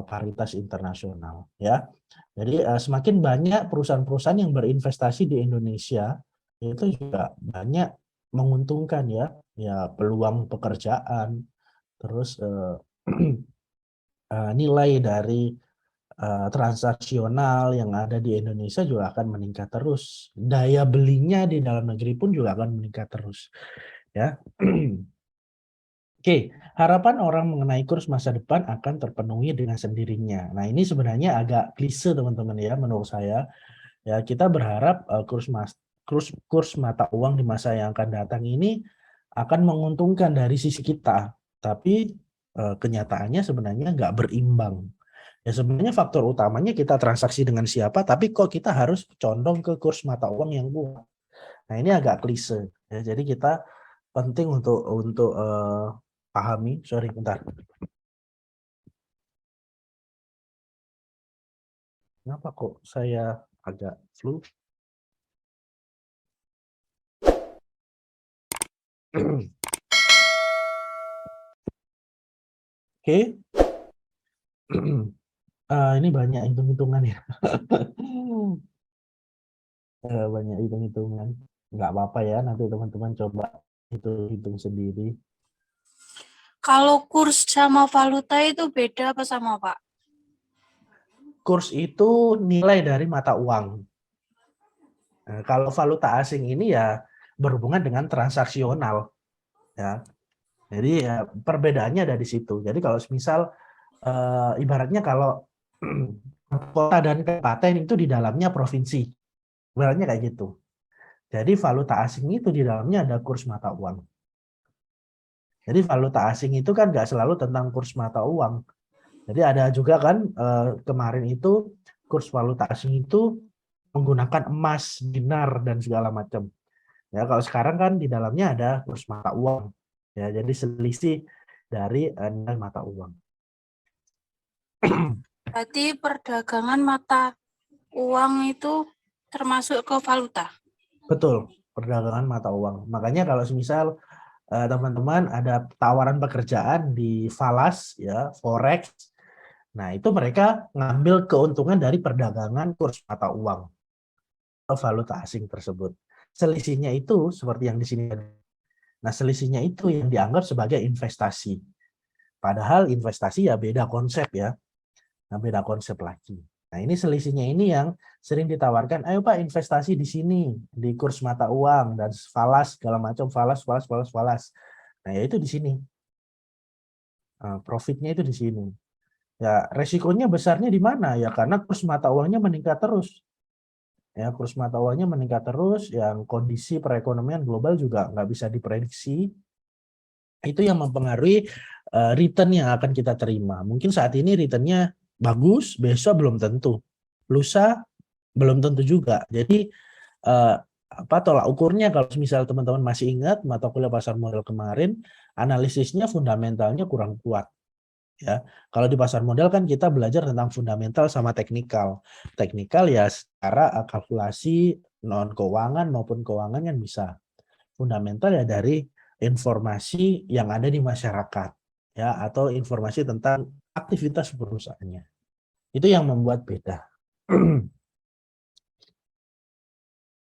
paritas internasional ya. Jadi semakin banyak perusahaan-perusahaan yang berinvestasi di Indonesia itu juga banyak menguntungkan ya, peluang pekerjaan, terus nilai dari transaksional yang ada di Indonesia juga akan meningkat terus. Daya belinya di dalam negeri pun juga akan meningkat terus ya. Oke, harapan orang mengenai kurs masa depan akan terpenuhi dengan sendirinya. Nah, ini sebenarnya agak klise teman-teman ya menurut saya. Ya, kita berharap kurs mata uang di masa yang akan datang ini akan menguntungkan dari sisi kita, tapi kenyataannya sebenarnya nggak berimbang. Ya, sebenarnya faktor utamanya kita transaksi dengan siapa, tapi kok kita harus condong ke kurs mata uang yang kuat. Nah, ini agak klise. Ya, jadi kita penting untuk pahami. Sorry, bentar. Kenapa kok saya agak flu? Oke. Ini banyak hitung-hitungan ya. Banyak hitung-hitungan. Nggak apa-apa ya, nanti teman-teman coba hitung-hitung sendiri. Kalau kurs sama valuta itu beda apa sama, Pak? Kurs itu nilai dari mata uang. Nah, kalau valuta asing ini ya berhubungan dengan transaksional. Ya. Jadi ya perbedaannya dari situ. Jadi kalau misal ibaratnya kalau kota dan kabupaten itu di dalamnya provinsi. Ibaratnya kayak gitu. Jadi valuta asing itu di dalamnya ada kurs mata uang. Jadi valuta asing itu kan nggak selalu tentang kurs mata uang. Jadi ada juga kan kemarin itu kurs valuta asing itu menggunakan emas, dinar dan segala macam. Ya kalau sekarang kan di dalamnya ada kurs mata uang. Ya jadi selisih dari nilai mata uang. Berarti perdagangan mata uang itu termasuk ke valuta. Betul, perdagangan mata uang. Makanya kalau semisal teman-teman ada tawaran pekerjaan di Falas ya, Forex. Nah, itu mereka ngambil keuntungan dari perdagangan kurs mata uang atau valuta asing tersebut. Selisihnya itu seperti yang di sini. Nah, selisihnya itu yang dianggap sebagai investasi. Padahal investasi ya beda konsep ya. Nah, beda konsep lagi. Nah, ini selisihnya ini yang sering ditawarkan, ayo Pak investasi di sini, di kurs mata uang, dan falas, segala macam, falas. Nah, ya itu di sini. Profitnya itu di sini. Ya, resikonya besarnya di mana? Ya, karena kurs mata uangnya meningkat terus. Ya, kurs mata uangnya meningkat terus, yang kondisi perekonomian global juga nggak bisa diprediksi. Itu yang mempengaruhi return yang akan kita terima. Mungkin saat ini returnnya bagus, besok belum tentu. Lusa belum tentu juga. Jadi apa tolak ukurnya kalau misal teman-teman masih ingat mata kuliah pasar modal kemarin, analisisnya fundamentalnya kurang kuat. Ya, kalau di pasar modal kan kita belajar tentang fundamental sama teknikal. Teknikal ya secara kalkulasi non keuangan maupun keuangan kan bisa. Fundamental ya dari informasi yang ada di masyarakat ya atau informasi tentang aktivitas perusahaannya. Itu yang membuat beda.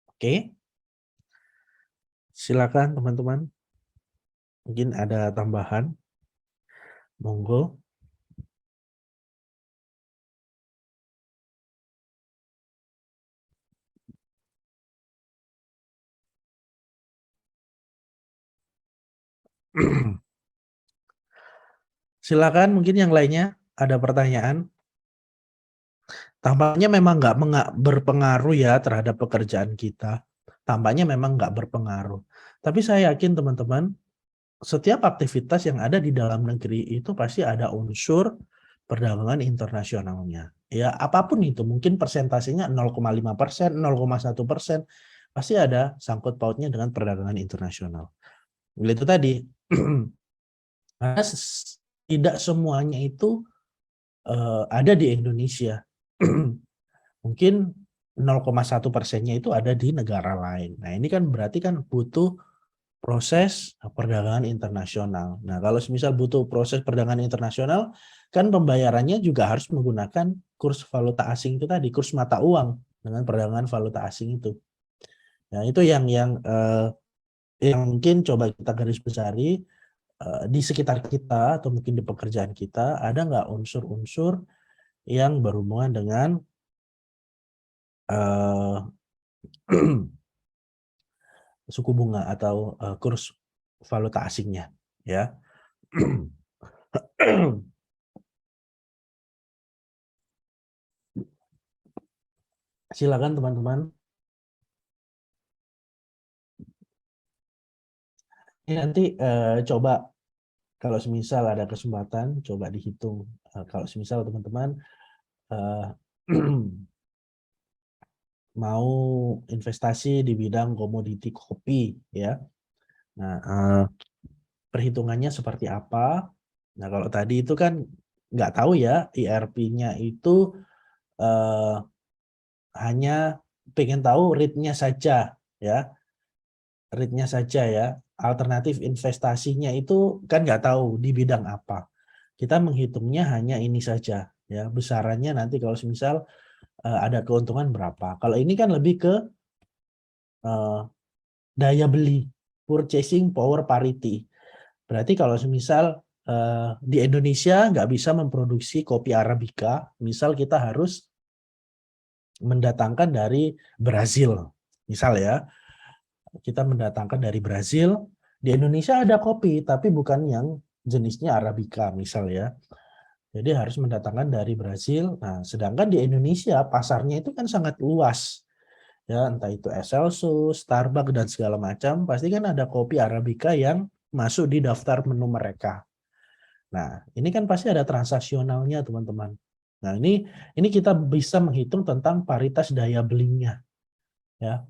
Oke. Silakan teman-teman. Mungkin ada tambahan. Monggo. Silakan mungkin yang lainnya ada pertanyaan. Tampaknya memang nggak berpengaruh ya terhadap pekerjaan kita. Tampaknya memang nggak berpengaruh. Tapi saya yakin teman-teman, setiap aktivitas yang ada di dalam negeri itu pasti ada unsur perdagangan internasionalnya. Ya apapun itu, mungkin persentasenya 0,5%, 0,1%, pasti ada sangkut pautnya dengan perdagangan internasional. Itu tadi, karena tidak semuanya itu ada di Indonesia. Mungkin 0,1%-nya itu ada di negara lain. Nah, ini kan berarti kan butuh proses perdagangan internasional. Nah, kalau misal butuh proses perdagangan internasional, kan pembayarannya juga harus menggunakan kurs valuta asing itu tadi, kurs mata uang dengan perdagangan valuta asing itu. Nah, itu yang mungkin coba kita garis besari di sekitar kita atau mungkin di pekerjaan kita ada nggak unsur-unsur yang berhubungan dengan suku bunga atau kurs valuta asingnya, ya. Silakan teman-teman. Ini nanti coba kalau semisal ada kesempatan coba dihitung. Kalau semisal teman-teman mau investasi di bidang komoditi kopi, ya. Nah, perhitungannya seperti apa? Nah, kalau tadi itu kan nggak tahu ya, IRP-nya itu hanya pengen tahu rate-nya saja, ya. Rate-nya saja ya. Alternatif investasinya itu kan nggak tahu di bidang apa. Kita menghitungnya hanya ini saja, ya. Besarannya nanti kalau semisal ada keuntungan berapa. Kalau ini kan lebih ke daya beli, purchasing power parity. Berarti kalau semisal di Indonesia nggak bisa memproduksi kopi Arabica, misal kita harus mendatangkan dari Brazil, misal ya, kita mendatangkan dari Brazil, di Indonesia ada kopi, tapi bukan yang jenisnya Arabica, misal ya. Jadi harus mendatangkan dari Brazil. Nah, sedangkan di Indonesia pasarnya itu kan sangat luas. ya entah itu Excelsus, Starbucks dan segala macam, pasti kan ada kopi Arabica yang masuk di daftar menu mereka. Nah, ini kan pasti ada transaksionalnya, teman-teman. Nah, ini kita bisa menghitung tentang paritas daya belinya, ya.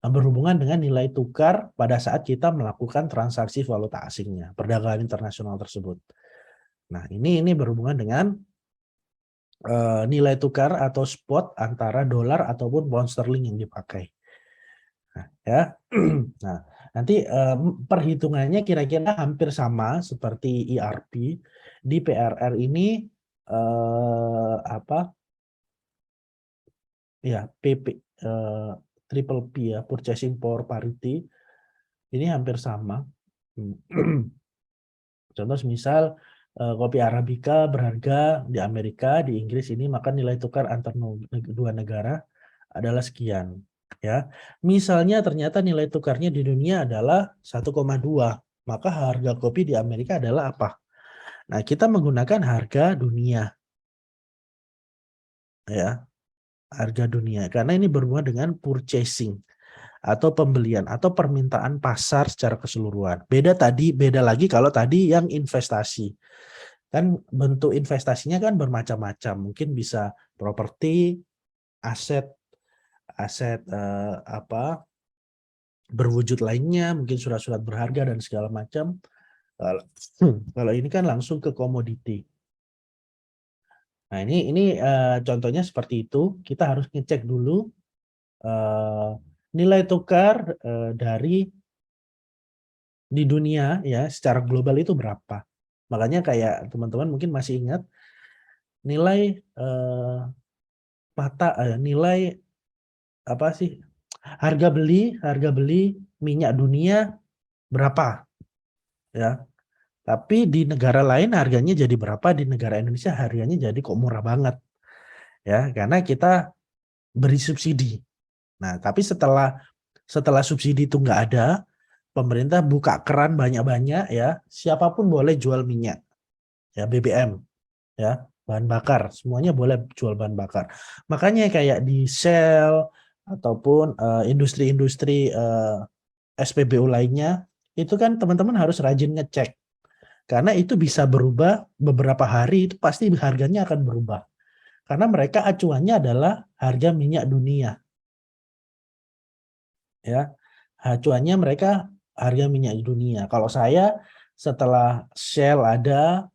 Nah, berhubungan dengan nilai tukar pada saat kita melakukan transaksi valuta asingnya, perdagangan internasional tersebut. Nah, ini berhubungan dengan nilai tukar atau spot antara dolar ataupun pound sterling yang dipakai. Nah, ya. Nah, nanti perhitungannya kira-kira hampir sama seperti ERP. Di PRR ini apa? Ya, triple P ya, purchasing power parity. Ini hampir sama. Contoh misal kopi Arabica berharga di Amerika, di Inggris ini, maka nilai tukar antar dua negara adalah sekian. Ya, misalnya ternyata nilai tukarnya di dunia adalah 1,2, maka harga kopi di Amerika adalah apa? Nah, kita menggunakan harga dunia, ya, harga dunia, karena ini berhubungan dengan purchasing atau pembelian atau permintaan pasar secara keseluruhan. Beda lagi kalau tadi yang investasi. Kan bentuk investasinya kan bermacam-macam, mungkin bisa properti, aset berwujud lainnya, mungkin surat-surat berharga dan segala macam. Kalau ini kan langsung ke komoditi. Nah, ini contohnya seperti itu. Kita harus ngecek dulu nilai tukar dari di dunia ya secara global itu berapa. Makanya kayak teman-teman mungkin masih ingat nilai nilai apa sih, harga beli minyak dunia berapa ya. Tapi di negara lain harganya jadi berapa, di negara Indonesia harganya jadi kok murah banget. Ya, karena kita beri subsidi. Nah, tapi setelah subsidi itu nggak ada, pemerintah buka keran banyak-banyak ya, siapapun boleh jual minyak. Ya, BBM ya, bahan bakar, semuanya boleh jual bahan bakar. Makanya kayak di Shell ataupun industri-industri SPBU lainnya, itu kan teman-teman harus rajin ngecek. Karena itu bisa berubah beberapa hari, itu pasti harganya akan berubah. Karena mereka acuannya adalah harga minyak dunia. Ya, acuannya mereka harga minyak dunia. Kalau saya setelah Shell ada,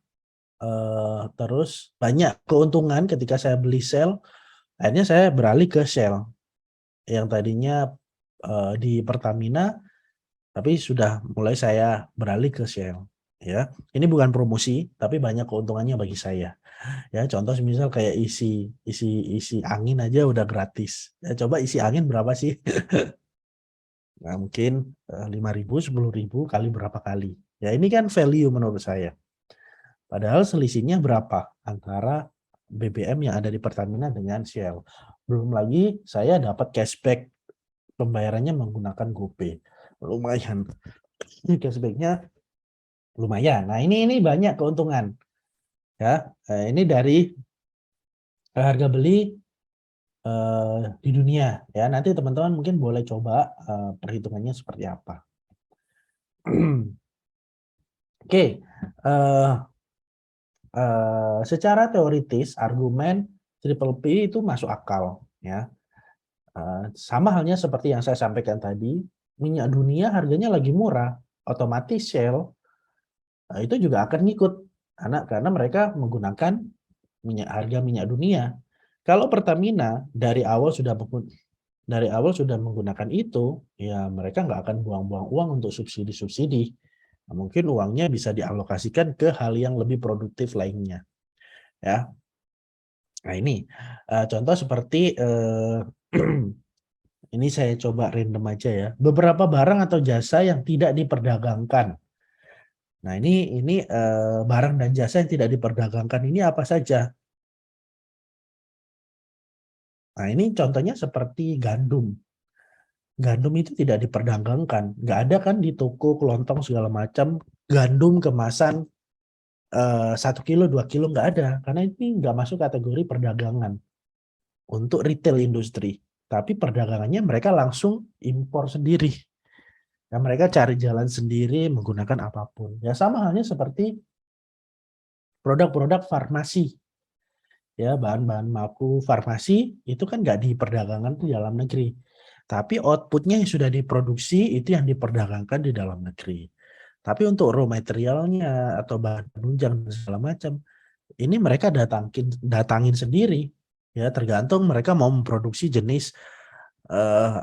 terus banyak keuntungan ketika saya beli Shell, akhirnya saya beralih ke Shell. Yang tadinya di Pertamina, tapi sudah mulai saya beralih ke Shell. Ya, ini bukan promosi, tapi banyak keuntungannya bagi saya. Ya, contoh misal kayak isi angin aja udah gratis. Ya, coba isi angin berapa sih? Nah, mungkin 5.000, 10.000 kali berapa kali. Ya, ini kan value menurut saya. Padahal selisihnya berapa antara BBM yang ada di Pertamina dengan Shell. Belum lagi saya dapat cashback pembayarannya menggunakan GoPay. Lumayan. Cashbacknya lumayan. Nah, ini banyak keuntungan. Ya, ini dari harga beli di dunia ya. Nanti teman-teman mungkin boleh coba perhitungannya seperti apa. Oke, secara teoritis argumen triple P itu masuk akal ya. Sama halnya seperti yang saya sampaikan tadi, minyak dunia harganya lagi murah, otomatis Shell itu juga akan ngikut karena mereka menggunakan harga minyak dunia. Kalau Pertamina dari awal sudah menggunakan itu, ya mereka nggak akan buang-buang uang untuk subsidi-subsidi. Nah, mungkin uangnya bisa dialokasikan ke hal yang lebih produktif lainnya. Ya, nah ini contoh seperti ini saya coba random aja ya. Beberapa barang atau jasa yang tidak diperdagangkan. Nah ini barang dan jasa yang tidak diperdagangkan ini apa saja? Nah ini contohnya seperti gandum. Gandum itu tidak diperdagangkan, nggak ada kan di toko kelontong segala macam gandum kemasan 1 kilo 2 kilo, nggak ada, karena ini nggak masuk kategori perdagangan untuk retail industri tapi perdagangannya mereka langsung impor sendiri. Dan mereka cari jalan sendiri menggunakan apapun. Ya sama halnya seperti produk-produk farmasi. Ya, bahan-bahan baku farmasi itu kan nggak diperdagangkan di dalam negeri. Tapi outputnya yang sudah diproduksi itu yang diperdagangkan di dalam negeri. Tapi untuk raw materialnya atau bahan penunjang dan segala macam, ini mereka datangin sendiri. Ya, tergantung mereka mau memproduksi jenis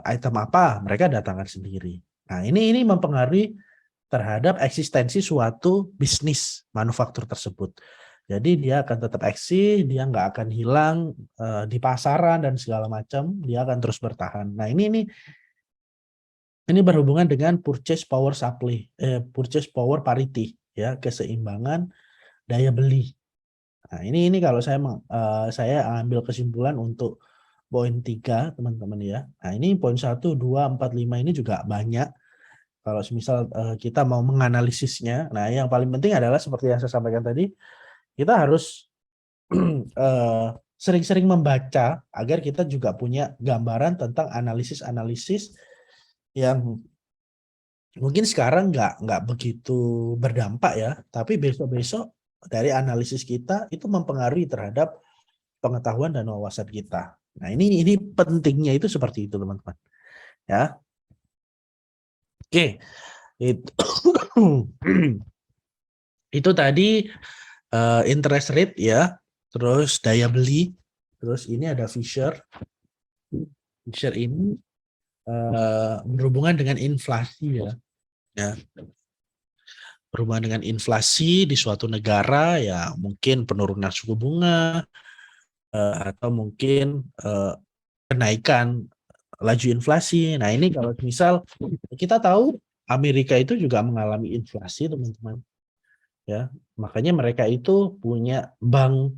item apa, mereka datangkan sendiri. Nah, ini mempengaruhi terhadap eksistensi suatu bisnis manufaktur tersebut. Jadi dia akan tetap eksis, dia nggak akan hilang di pasaran dan segala macam, dia akan terus bertahan. Nah, ini berhubungan dengan purchase power purchase power parity, ya, keseimbangan daya beli. Nah, ini kalau saya ambil kesimpulan untuk poin 3, teman-teman ya. Nah, ini poin 1, 2, 4, 5 ini juga banyak. Kalau misal kita mau menganalisisnya, nah yang paling penting adalah seperti yang saya sampaikan tadi, kita harus sering-sering membaca agar kita juga punya gambaran tentang analisis-analisis yang mungkin sekarang nggak begitu berdampak ya, tapi besok-besok dari analisis kita itu mempengaruhi terhadap pengetahuan dan wawasan kita. Nah, ini pentingnya itu seperti itu, teman-teman. Ya. Oke. Itu tadi interest rate ya, terus daya beli, terus ini ada Fisher. Fisher ini berhubungan dengan inflasi ya. Berhubungan dengan inflasi di suatu negara ya, mungkin penurunan suku bunga atau mungkin kenaikan laju inflasi. Nah, ini kalau misal kita tahu Amerika itu juga mengalami inflasi, teman-teman. Ya, makanya mereka itu punya bank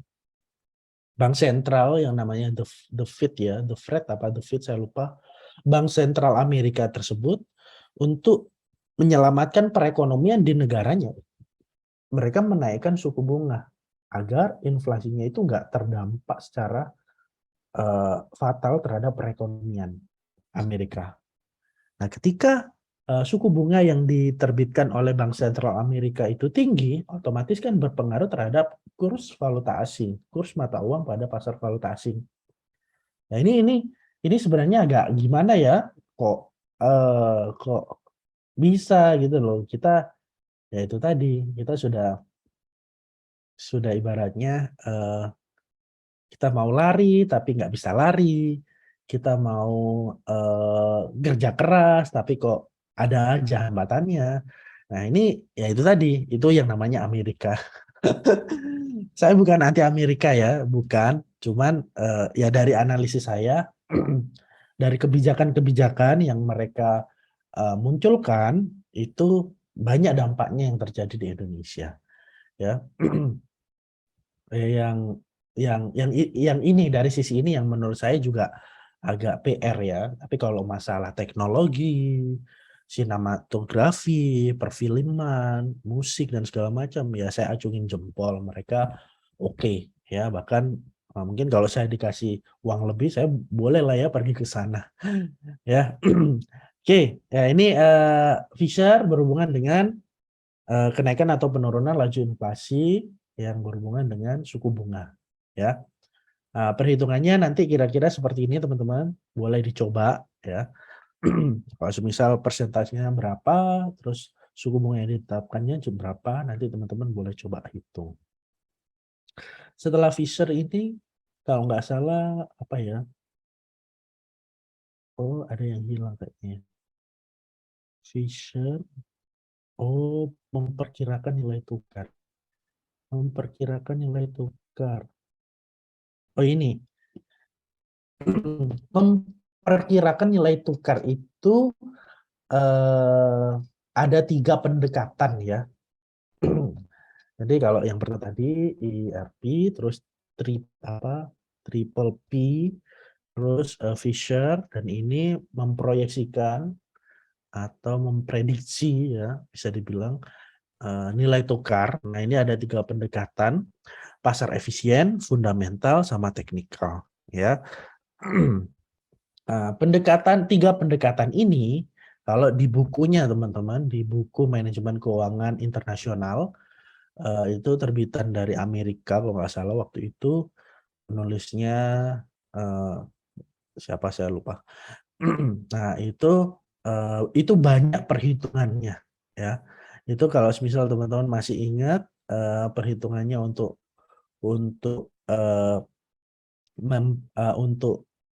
sentral yang namanya the Fed ya, the Fed apa the Fed saya lupa. Bank sentral Amerika tersebut untuk menyelamatkan perekonomian di negaranya. Mereka menaikkan suku bunga agar inflasinya itu nggak terdampak secara fatal terhadap perekonomian Amerika. Nah, ketika suku bunga yang diterbitkan oleh Bank Sentral Amerika itu tinggi, otomatis kan berpengaruh terhadap kurs valuta asing, kurs mata uang pada pasar valuta asing. Nah, ini sebenarnya agak gimana ya? Kok bisa gitu loh? Kita ya itu tadi, kita sudah ibaratnya kita mau lari tapi nggak bisa lari, kita mau kerja keras tapi kok ada aja hambatannya. Nah, ini ya itu tadi, itu yang namanya Amerika. Saya bukan anti Amerika ya, bukan. Cuman ya dari analisis saya, dari kebijakan-kebijakan yang mereka munculkan itu banyak dampaknya yang terjadi di Indonesia. Ya, yang ini dari sisi ini yang menurut saya juga agak PR ya. Tapi kalau masalah teknologi, sinematografi, perfilman, musik dan segala macam ya saya acungin jempol, mereka oke ya. Bahkan mungkin kalau saya dikasih uang lebih saya boleh lah ya pergi ke sana ya. Oke, ya ini Fisher berhubungan dengan kenaikan atau penurunan laju inflasi yang berhubungan dengan suku bunga ya. Perhitungannya nanti kira-kira seperti ini, teman-teman. Boleh dicoba ya. Kalau misal persentasenya berapa, terus suku bunga yang ditetapkannya berapa, nanti teman-teman boleh coba hitung. Setelah Fisher ini, kalau nggak salah apa ya? Oh, ada yang hilang kayaknya. Fisher, oh, memperkirakan nilai tukar. Memperkirakan nilai tukar. Oh, ini. Memperkirakan nilai tukar itu ada 3 pendekatan ya. Jadi kalau yang pertama tadi ERP, terus triple P, terus Fisher, dan ini memproyeksikan atau memprediksi ya, bisa dibilang nilai tukar. Nah, ini ada 3 pendekatan: pasar efisien, fundamental, sama teknikal ya. Tiga pendekatan ini, kalau di bukunya teman-teman, di buku Manajemen Keuangan Internasional, itu terbitan dari Amerika kalau nggak salah waktu itu, penulisnya siapa saya lupa. Nah itu banyak perhitungannya ya. Itu kalau misal teman-teman masih ingat perhitungannya untuk untuk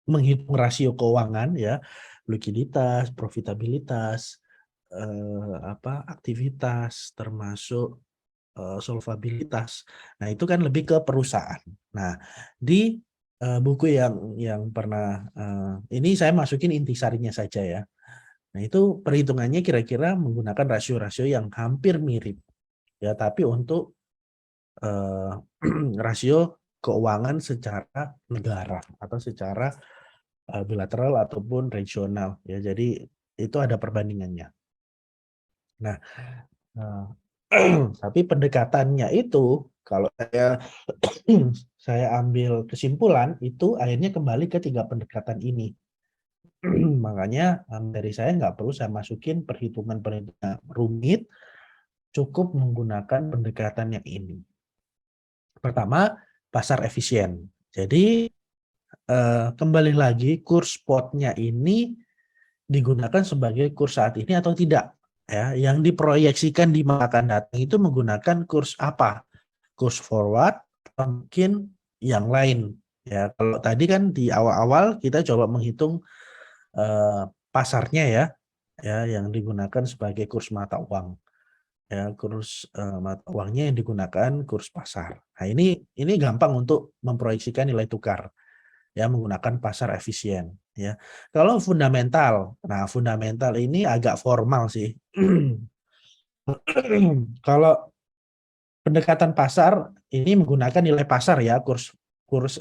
menghitung rasio keuangan ya, likuiditas, profitabilitas, aktivitas, termasuk solvabilitas. Nah, itu kan lebih ke perusahaan. Nah, di buku yang pernah ini saya masukin intisarinya saja ya. Nah, itu perhitungannya kira-kira menggunakan rasio-rasio yang hampir mirip ya, tapi untuk eh, rasio keuangan secara negara atau secara bilateral ataupun regional ya. Jadi itu ada perbandingannya. Nah, tapi pendekatannya itu kalau saya ambil kesimpulan itu akhirnya kembali ke tiga pendekatan ini. Makanya dari saya nggak perlu saya masukin perhitungan-perhitungan rumit, cukup menggunakan pendekatan yang ini. Pertama, pasar efisien. Jadi kembali lagi kurs spotnya ini digunakan sebagai kurs saat ini atau tidak ya, yang diproyeksikan di masa akan datang itu menggunakan kurs apa, kurs forward atau mungkin yang lain ya. Kalau tadi kan di awal-awal kita coba menghitung pasarnya ya yang digunakan sebagai kurs mata uang ya, kurs mata uangnya yang digunakan kurs pasar. Nah ini gampang untuk memproyeksikan nilai tukar ya menggunakan pasar efisien ya. Kalau fundamental, nah fundamental ini agak formal sih. Kalau pendekatan pasar ini menggunakan nilai pasar ya, kurs kurs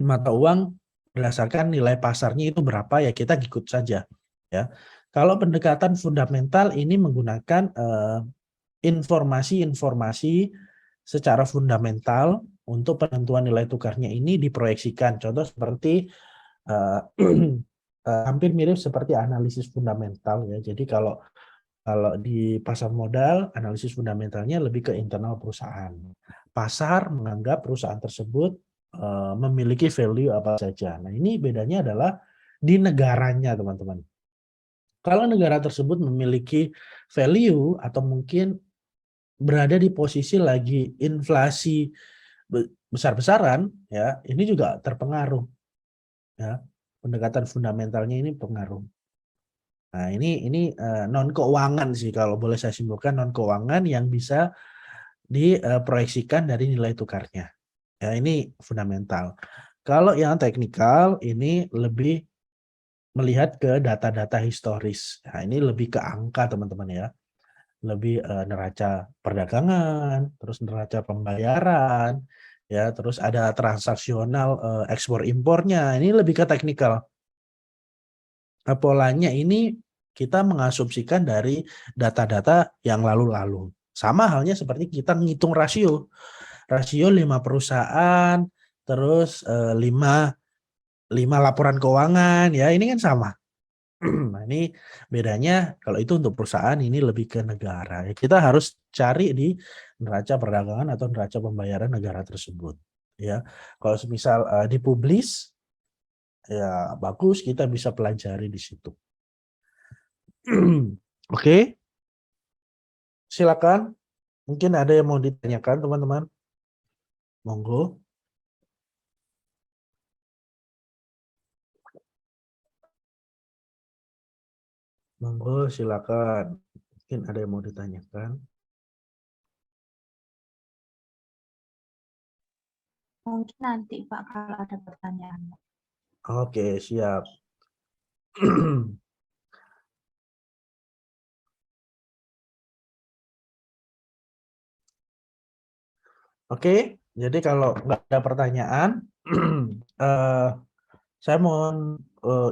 mata uang berdasarkan nilai pasarnya itu berapa ya kita ikut saja ya. Kalau pendekatan fundamental ini menggunakan informasi-informasi secara fundamental untuk penentuan nilai tukarnya ini diproyeksikan. Contoh seperti hampir mirip seperti analisis fundamental ya. Jadi kalau di pasar modal, analisis fundamentalnya lebih ke internal perusahaan. Pasar menganggap perusahaan tersebut memiliki value apa saja. Nah, ini bedanya adalah di negaranya, teman-teman. Kalau negara tersebut memiliki value atau mungkin berada di posisi lagi inflasi besar-besaran, ya, ini juga terpengaruh. Ya, pendekatan fundamentalnya ini pengaruh. Nah, ini non keuangan sih kalau boleh saya simpulkan, non keuangan yang bisa diproyeksikan dari nilai tukarnya. Ya, ini fundamental. Kalau yang teknikal ini lebih melihat ke data-data historis. Nah, ini lebih ke angka teman-teman ya. Lebih neraca perdagangan, terus neraca pembayaran, ya, terus ada transaksional ekspor impornya. Ini lebih ke teknikal. Polanya ini kita mengasumsikan dari data-data yang lalu-lalu. Sama halnya seperti kita ngitung rasio. Rasio 5 perusahaan, terus 5 laporan keuangan, ya ini kan sama. Nah ini bedanya kalau itu untuk perusahaan, ini lebih ke negara. Kita harus cari di neraca perdagangan atau neraca pembayaran negara tersebut. Ya, kalau misal dipublish, ya bagus kita bisa pelajari di situ. Oke, silakan. Mungkin ada yang mau ditanyakan teman-teman. Monggo. Monggo silakan. Mungkin ada yang mau ditanyakan. Mungkin nanti Pak kalau ada pertanyaan. Oke, siap. Oke, jadi kalau nggak ada pertanyaan, saya mohon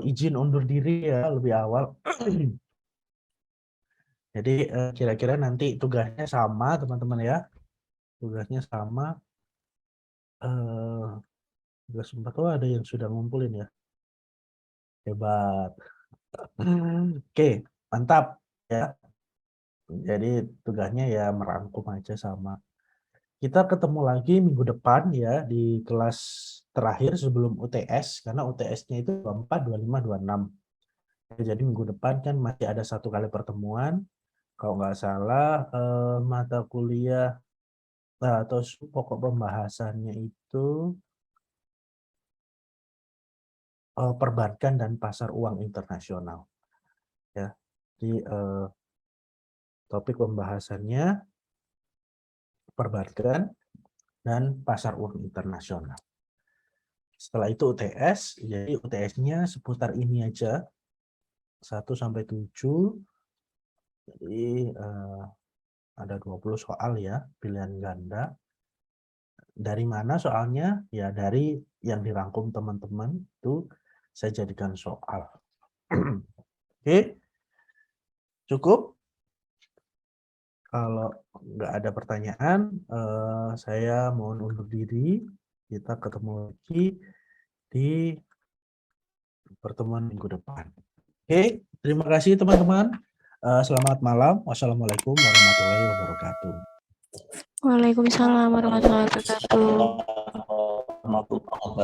izin undur diri ya lebih awal. Jadi kira-kira nanti tugasnya sama teman-teman ya, tugasnya sama. Tugas 4 ada yang sudah ngumpulin ya. Hebat. Oke, mantap ya. Jadi tugasnya ya merangkum aja sama. Kita ketemu lagi minggu depan ya di kelas terakhir sebelum UTS, karena UTS-nya itu 24, 25, 26. Jadi minggu depan kan masih ada 1 kali pertemuan. Kalau nggak salah mata kuliah atau pokok pembahasannya itu perbankan dan pasar uang internasional. Ya, jadi topik pembahasannya perbankan dan pasar uang internasional. Setelah itu UTS, jadi UTS-nya seputar ini aja, 1-7. Jadi ada 20 soal ya, pilihan ganda. Dari mana soalnya? Ya dari yang dirangkum teman-teman itu saya jadikan soal. Oke, cukup. Kalau nggak ada pertanyaan, saya mohon undur diri. Kita ketemu lagi di pertemuan minggu depan. Oke, terima kasih teman-teman. Selamat malam. Wassalamualaikum warahmatullahi wabarakatuh. Waalaikumsalam warahmatullahi wabarakatuh. Warahmatullahi wabarakatuh.